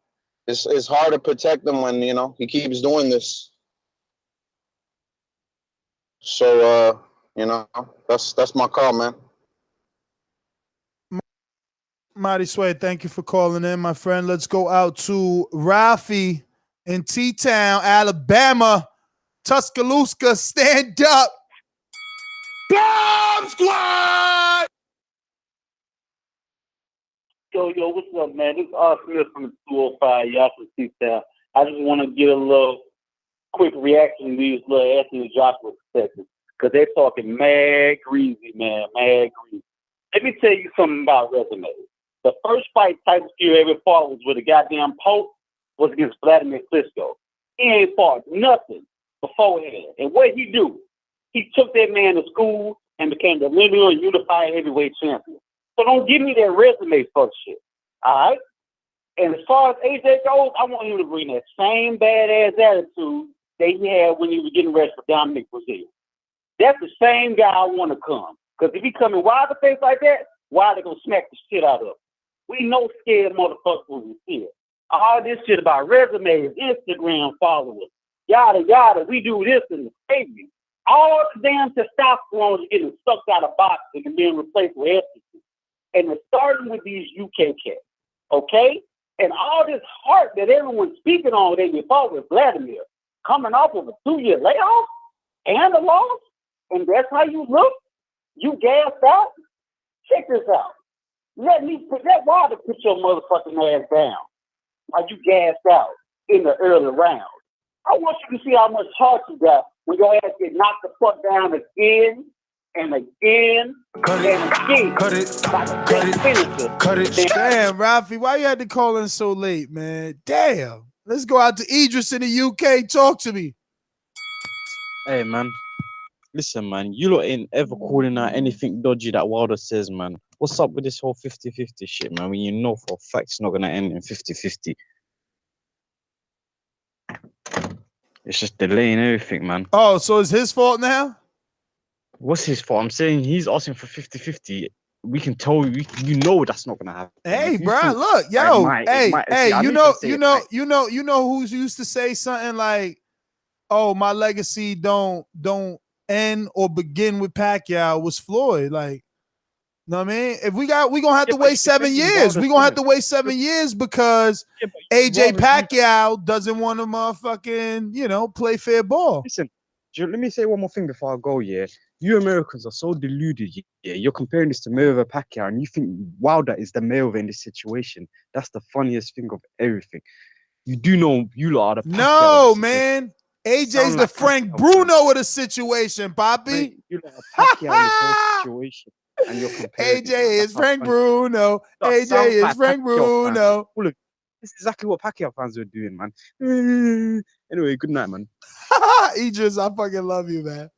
it's hard to protect him when, you know, he keeps doing this. So you know, that's my call, man. Mighty Sway, thank you for calling in, my friend. Let's go out to Rafi in T-Town, Alabama. Tuscaloosa, stand up. Bomb Squad! Yo, what's up, man? This is R. Smith from the 205, y'all from T-Town. I just want to get a little quick reaction to these little Anthony Joshua perspectives, because they're talking mad greasy, man, mad greasy. Let me tell you something about resumes. The first fight Tyson Fury ever fought was with a goddamn Pope, was against Vladimir Klitschko. He ain't fought nothing beforehand. And what he do? He took that man to school and became the lineal unified heavyweight champion. So don't give me that resume fuck shit. All right? And as far as AJ goes, I want him to bring that same badass attitude that he had when he was getting ready for Dominic Brazil. That's the same guy I want to come. Because if he come in Wilder face like that, Wilder gonna smack the shit out of him. We know scared motherfuckers when we see it. All this shit about resumes, Instagram followers, yada yada, we do this and the baby. All the damn testosterone is getting sucked out of boxing and being replaced with ecstasy. And it's starting with these UK cats, okay? And all this heart that everyone's speaking on when they fought with Vladimir, coming off of a 2-year layoff and a loss, and that's how you look? You gassed out? Check this out. Let Wilder put your motherfucking ass down while you gassed out in the early round. I want you to see how much heart you got when your ass get knocked the fuck down again and again and again. Cut it. Damn, Ralphie, why you had to call in so late, man? Damn. Let's go out to Idris in the UK. Talk to me. Hey, man. Listen, man, you lot ain't ever calling out anything dodgy that Wilder says, man. What's up with this whole 50-50 shit, man? When you know for a fact it's not going to end in 50-50. It's just delaying everything, man. Oh, so it's his fault now? What's his fault? I'm saying he's asking for 50-50. we can tell you, you know that's not gonna happen. Hey, If you bro, think look, it yo, might, hey, see, I you know know, can say you it know, might. you know who's used to say something like, "Oh, my legacy don't end or begin with Pacquiao," was Floyd. Like, you know what I mean? If we gonna have to but wait 7 years. We gonna have to wait 7 years because AJ Pacquiao doesn't want to motherfucking, you know, play fair ball. Listen, let me say one more thing before I go. Yeah, you Americans are so deluded. Yeah, you're comparing this to Mayweather Pacquiao, and you think Wilder is the Mayweather in this situation. That's the funniest thing of everything. You do know you lot are the Pacquiao. No, man. AJ's Sound the like Frank Pacquiao, Bruno of the situation, Poppy. Mate, you lot are Pacquiao in this whole situation, and you're comparing AJ it, man. is That's how Frank funny. Bruno. That AJ sounds is like Frank Pacquiao fans. Bruno. Oh, look, this is exactly what Pacquiao fans are doing, man. Anyway, good night, man. Idris, I fucking love you, man.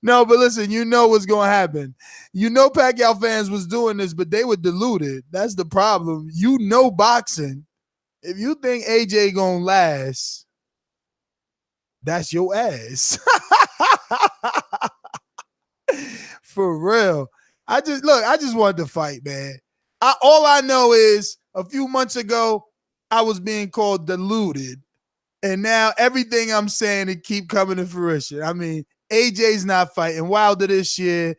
No, but listen, you know what's gonna happen. You know Pacquiao fans was doing this, but they were deluded. That's the problem. You know boxing. If you think AJ gonna last, that's your ass. For real. I just wanted to fight, man. All I know is a few months ago, I was being called deluded. And now everything I'm saying, it keep coming to fruition. I mean, AJ's not fighting Wilder this year.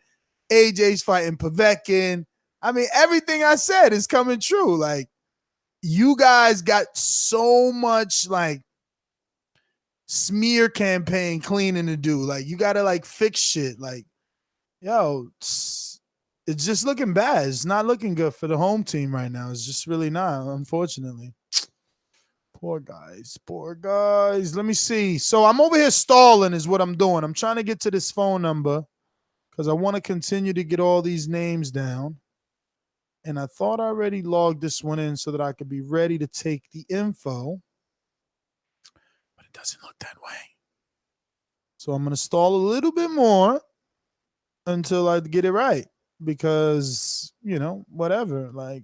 AJ's fighting Povetkin. I mean, everything I said is coming true. Like, you guys got so much, like, smear campaign cleaning to do. Like, you got to, like, fix shit. Like, yo, it's just looking bad. It's not looking good for the home team right now. It's just really not, unfortunately. Poor guys. Poor guys. Let me see. So I'm over here stalling is what I'm doing. I'm trying to get to this phone number because I want to continue to get all these names down. And I thought I already logged this one in so that I could be ready to take the info. But it doesn't look that way. So I'm going to stall a little bit more until I get it right. Because, you know, whatever. Like,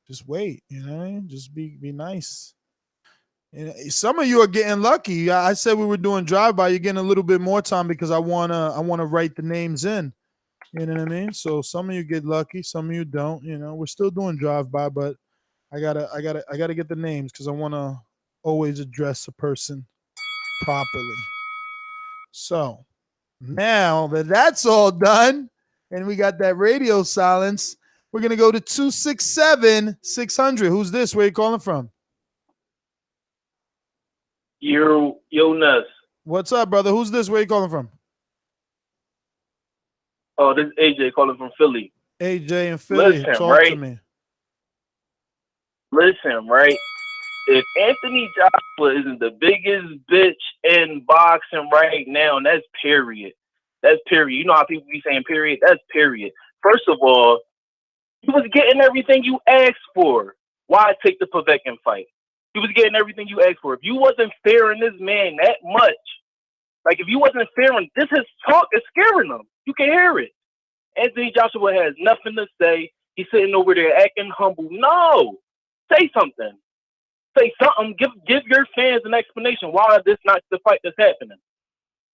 just wait, you know what I mean? Just be nice. And some of you are getting lucky. I said we were doing drive-by. You're getting a little bit more time because I wanna write the names in. You know what I mean? So some of you get lucky, some of you don't. You know, we're still doing drive-by, but I gotta get the names because I wanna always address a person properly. So now that that's all done, and we got that radio silence, we're gonna go to 267-600. Who's this? Where you calling from? Yo, Nuss. What's up, brother? Who's this? Where you calling from? Oh, this is AJ calling from Philly. AJ in Philly. Listen, Talk right? to me. Listen, right? If Anthony Joshua isn't the biggest bitch in boxing right now, and that's period. That's period. You know how people be saying period? That's period. First of all, he was getting everything you asked for. Why take the Povetkin fight? He was getting everything you asked for. If you wasn't fearing this man that much, like if you wasn't fearing, his talk is scaring them. You can hear it. Anthony Joshua has nothing to say. He's sitting over there acting humble. No, say something. Say something. Give your fans an explanation. Why is this not the fight that's happening?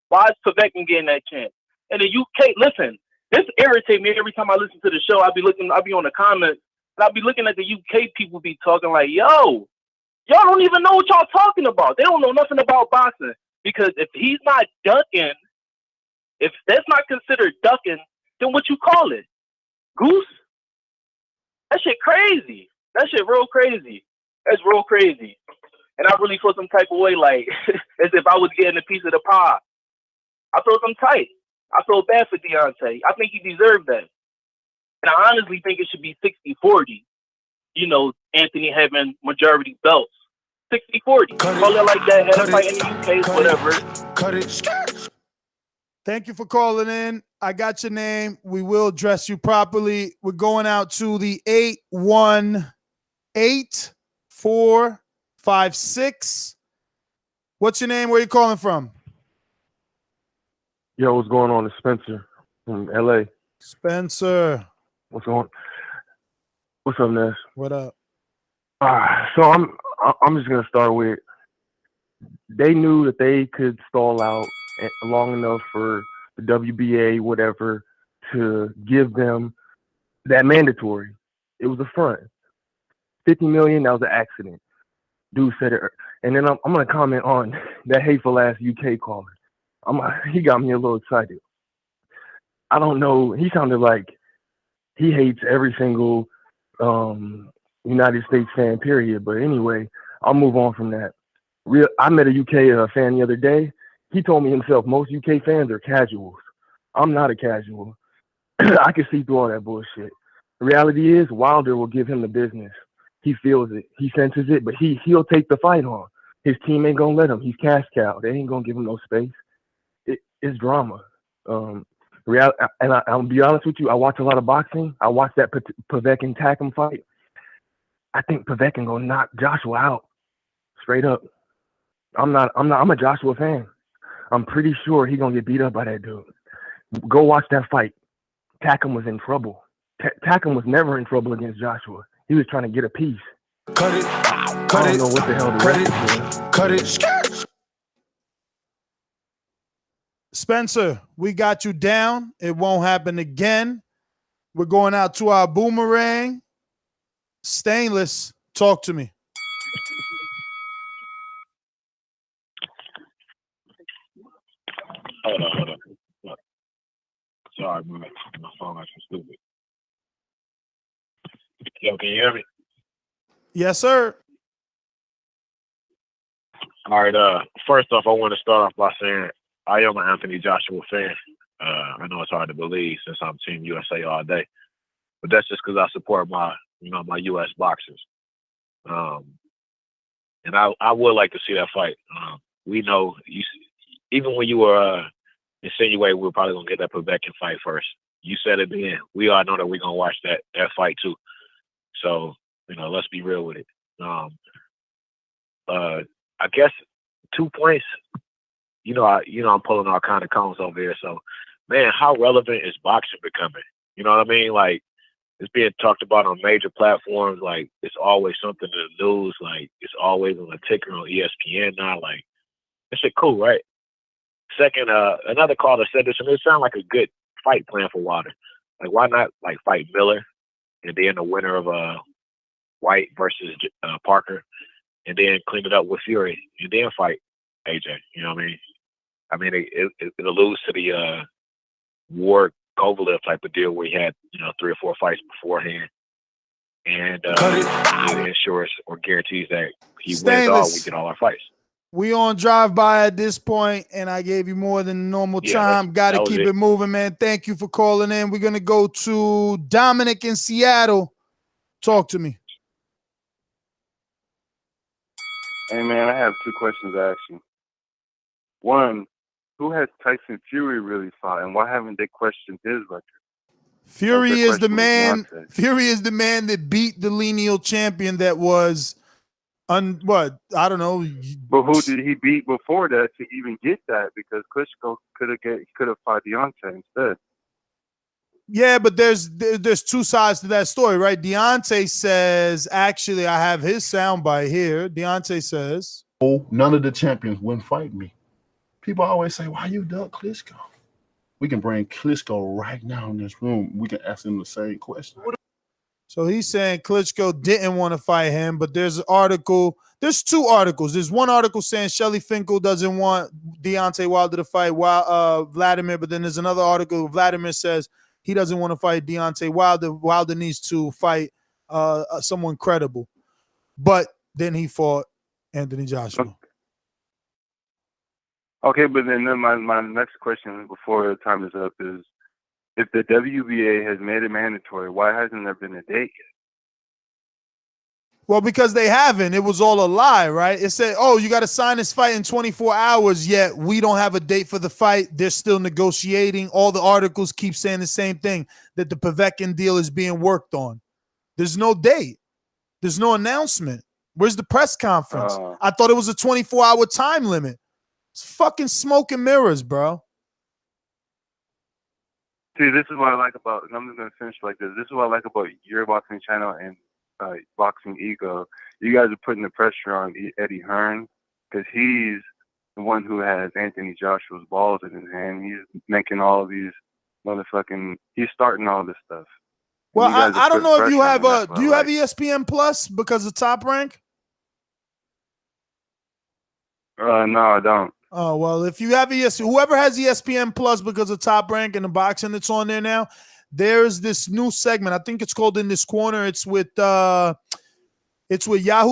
Why is Povetkin getting that chance? And the UK, listen, this irritates me every time I listen to the show. I'll be on the comments, and I'll be looking at the UK people be talking like, yo, y'all don't even know what y'all talking about. They don't know nothing about boxing. Because if he's not ducking, if that's not considered ducking, then what you call it? Goose? That shit crazy. That shit real crazy. That's real crazy. And I really feel some type of way like as if I was getting a piece of the pie. I feel some tight. I feel bad for Deontay. I think he deserved that. And I honestly think it should be 60-40. You know, Anthony having majority belts. 60-40. Call it like that. Had a fight in the UK, whatever. Cut it. Thank you for calling in. I got your name. We will dress you properly. We're going out to the 818-456. What's your name? Where are you calling from? Yo, what's going on? It's Spencer from LA. Spencer. What's up, Ness? What up? So I'm just gonna start with, they knew that they could stall out long enough for the WBA, whatever, to give them that mandatory. It was a front. 50 million, that was an accident. Dude said it. And then I'm going to comment on that hateful ass UK caller. He got me a little excited. I don't know. He sounded like he hates every single United States fan, period. But anyway, I'll move on from that. I met a UK fan the other day. He told me himself, most UK fans are casuals. I'm not a casual. I can see through all that bullshit. The reality is Wilder will give him the business. He feels it. He senses it, but he'll take the fight on. His team ain't going to let him. He's cash cow. They ain't going to give him no space. It's drama. And I'll be honest with you, I watch a lot of boxing. I watched that Povetkin Takam fight. I think Povetkin gonna knock Joshua out. Straight up. I'm a Joshua fan. I'm pretty sure he gonna get beat up by that dude. Go watch that fight. Takam was in trouble. Takam was never in trouble against Joshua. He was trying to get a piece. Cut it. I don't know what the hell the rest is. Cut it. Spencer, we got you down. It won't happen again. We're going out to our boomerang. Stainless, talk to me. Hold on. Look. Sorry, my phone acting stupid. Yo, can you hear me? Yes, sir. All right. First off, I want to start off by saying I am an Anthony Joshua fan. I know it's hard to believe since I'm Team USA all day, but that's just because I support my U.S. boxers. And I would like to see that fight. We know even when you were insinuating we were probably gonna get that Povetkin fight first. You said it then. We all know that we're gonna watch that fight too. So let's be real with it. I guess 2 points. I'm pulling all kind of cones over here. So, man, how relevant is boxing becoming? You know what I mean? Like, it's being talked about on major platforms. Like, it's always something in the news. Like, it's always on the ticker on ESPN now. Like, it's cool, right? Second, another caller said this, and it sounded like a good fight plan for Wilder. Like, why not fight Miller, and then the winner of White versus Parker, and then clean it up with Fury, and then fight AJ. You know what I mean? It alludes to the Ward Kovalev type of deal where he had 3 or 4 fights beforehand, and it ensures or guarantees that he wins all. We get all our fights. We on drive-by at this point, and I gave you more than normal time. Got to keep it moving, man. Thank you for calling in. We're going to go to Dominic in Seattle. Talk to me. Hey, man, I have 2 questions to ask you. One, who has Tyson Fury really fought, and why haven't they questioned his record? Fury is the man. Fury is the man that beat the lineal champion that was I don't know. But who did he beat before that to even get that? Because Klitschko could have fought Deontay instead. Yeah, but there's 2 sides to that story, right? Deontay says, actually, I have his soundbite here. Deontay says, "Oh, none of the champions wouldn't fight me." People always say, "Why you duck Klitschko?" We can bring Klitschko right now in this room. We can ask him the same question. So he's saying Klitschko didn't want to fight him, but there's an article. There's 2 articles. There's one article saying Shelly Finkel doesn't want Deontay Wilder to fight Vladimir, but then there's another article. Vladimir says he doesn't want to fight Deontay Wilder. Wilder needs to fight someone credible. But then he fought Anthony Joshua. Okay, but then my next question before the time is up is, if the WBA has made it mandatory, why hasn't there been a date yet? Well, because they haven't. It was all a lie, right? It said, oh, you got to sign this fight in 24 hours, yet we don't have a date for the fight. They're still negotiating. All the articles keep saying the same thing, that the Povetkin deal is being worked on. There's no date. There's no announcement. Where's the press conference? I thought it was a 24-hour time limit. It's fucking smoke and mirrors, bro. See, this is what I like about, and I'm just going to finish like this. This is what I like about your boxing channel and Boxing Ego. You guys are putting the pressure on Eddie Hearn because he's the one who has Anthony Joshua's balls in his hand. He's making all of these motherfucking, he's starting all this stuff. Well, You guys are I don't putting know if you pressure have on him, that's do you what I have like. ESPN Plus because of Top Rank? No, I don't. Oh, well, if you have whoever has ESPN Plus because of Top Rank and the boxing that's on there now, there's this new segment. I think it's called In This Corner. It's with Yahoo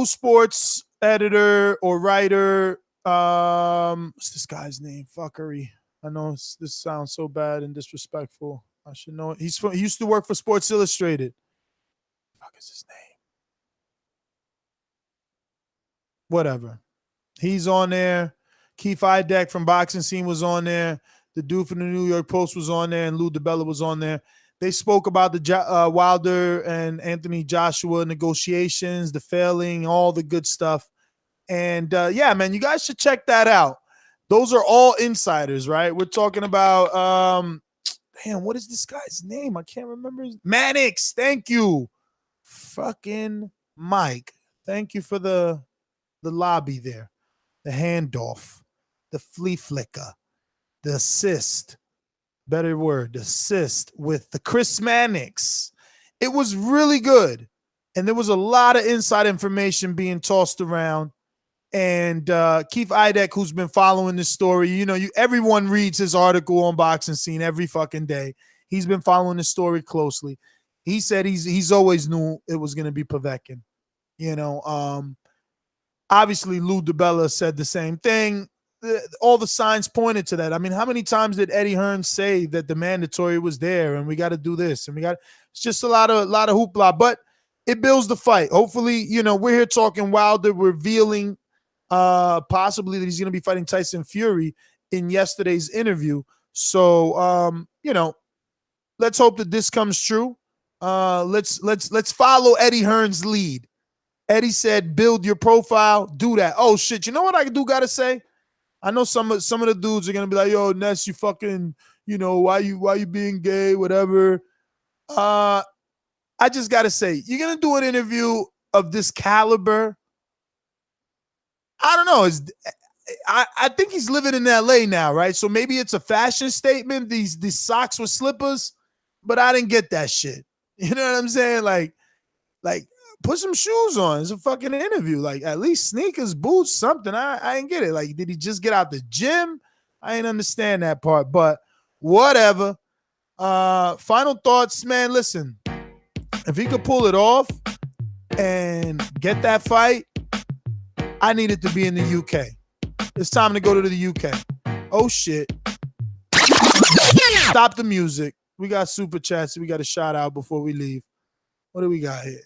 Sports editor or writer. What's this guy's name? Fuckery. I know this sounds so bad and disrespectful. I should know it. He used to work for Sports Illustrated. What is his name? Whatever. He's on there. Keith Idek from Boxing Scene was on there. The dude from the New York Post was on there, and Lou DiBella was on there. They spoke about the Wilder and Anthony Joshua negotiations, the failing, all the good stuff. And yeah, man, you guys should check that out. Those are all insiders, right? We're talking about damn, what is this guy's name? I can't remember. Mannix. Thank you. Fucking Mike. Thank you for the lobby there. The handoff. The flea flicker. The assist. Better word. The assist with the Chris Mannix. It was really good. And there was a lot of inside information being tossed around. And Keith Idek, who's been following this story, you know, everyone reads his article on Boxing Scene every fucking day. He's been following the story closely. He said he's always knew it was going to be Povetkin. You know, obviously Lou DiBella said the same thing. All the signs pointed to that. I mean, how many times did Eddie Hearn say that the mandatory was there and we got to do this and it's just a lot of hoopla, but it builds the fight. Hopefully, you know, we're here talking Wilder revealing possibly that he's going to be fighting Tyson Fury in yesterday's interview. So, you know, let's hope that this comes true. Let's follow Eddie Hearn's lead. Eddie said, build your profile, do that. Oh shit. You know what I got to say? I know some of the dudes are going to be like, yo, Ness, you fucking, you know, why you being gay, whatever. I just got to say, you're going to do an interview of this caliber. I don't know. I think he's living in LA now, right? So maybe it's a fashion statement, these socks with slippers, but I didn't get that shit. You know what I'm saying? Like put some shoes on. It's a fucking interview. Like at least sneakers, boots, something. I didn't get it. Like, did he just get out the gym? I didn't understand that part, but whatever. Final thoughts, man. Listen, if he could pull it off and get that fight, I need it to be in the UK. It's time to go to the UK. Oh, shit. Stop the music. We got super chats. We got a shout out before we leave. What do we got here?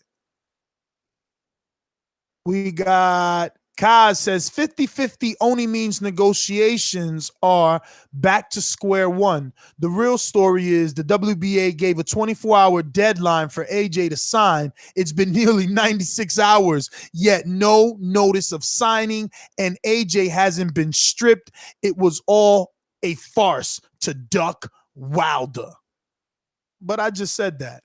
We got Kaz says 50-50 only means negotiations are back to square one. The real story is the WBA gave a 24-hour deadline for AJ to sign. It's been nearly 96 hours, yet no notice of signing, and AJ hasn't been stripped. It was all a farce to duck Wilder. But I just said that.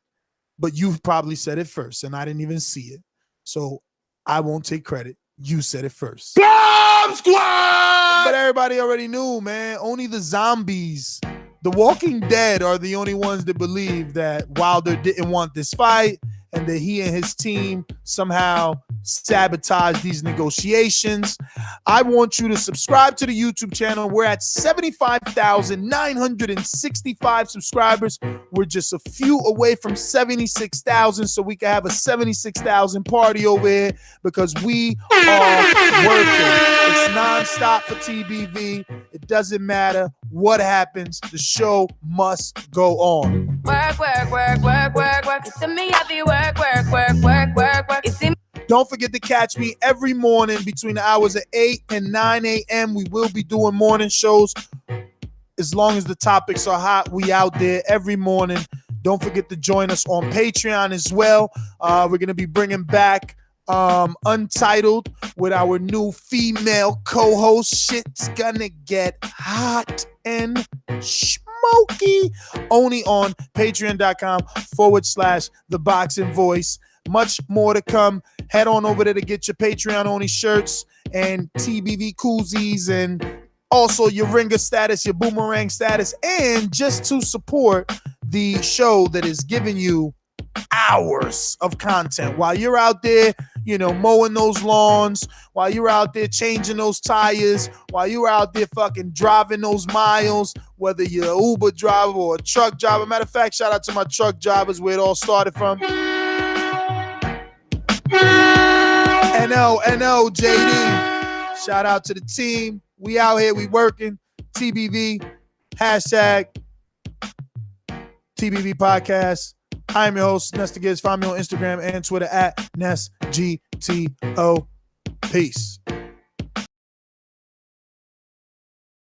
But you probably said it first, and I didn't even see it. So I won't take credit. You said it first. Bomb Squad! But everybody already knew, man. Only the zombies, the Walking Dead, are the only ones that believe that Wilder didn't want this fight and that he and his team somehow sabotaged these negotiations. I want you to subscribe to the YouTube channel. We're at 75,965 subscribers. We're just a few away from 76,000, so we can have a 76,000 party over here because we are working. It's nonstop for TBV. It doesn't matter what happens. The show must go on. Work, work, work, work, work, work. You see me happy, work, work, work, work, work, work. You see me. Don't forget to catch me every morning between the hours of 8 and 9 a.m. We will be doing morning shows. As long as the topics are hot, we out there every morning. Don't forget to join us on Patreon as well. We're going to be bringing back Untitled with our new female co-host. Shit's gonna get hot and smoky. Only on patreon.com/ThaBoxingVoice. Much more to come. Head on over there to get your Patreon only shirts and TBV koozies and also your ringer status, your boomerang status, and just to support the show that is giving you hours of content while you're out there, mowing those lawns, while you're out there changing those tires, while you're out there fucking driving those miles, whether you're an Uber driver or a truck driver. Matter of fact, shout out to my truck drivers where it all started from. NO, JD. Shout out to the team. We out here, we working. TBV, hashtag TBV podcast. I am your host, Nesta Gibbs. Find me on Instagram and Twitter at NestGTO. Peace.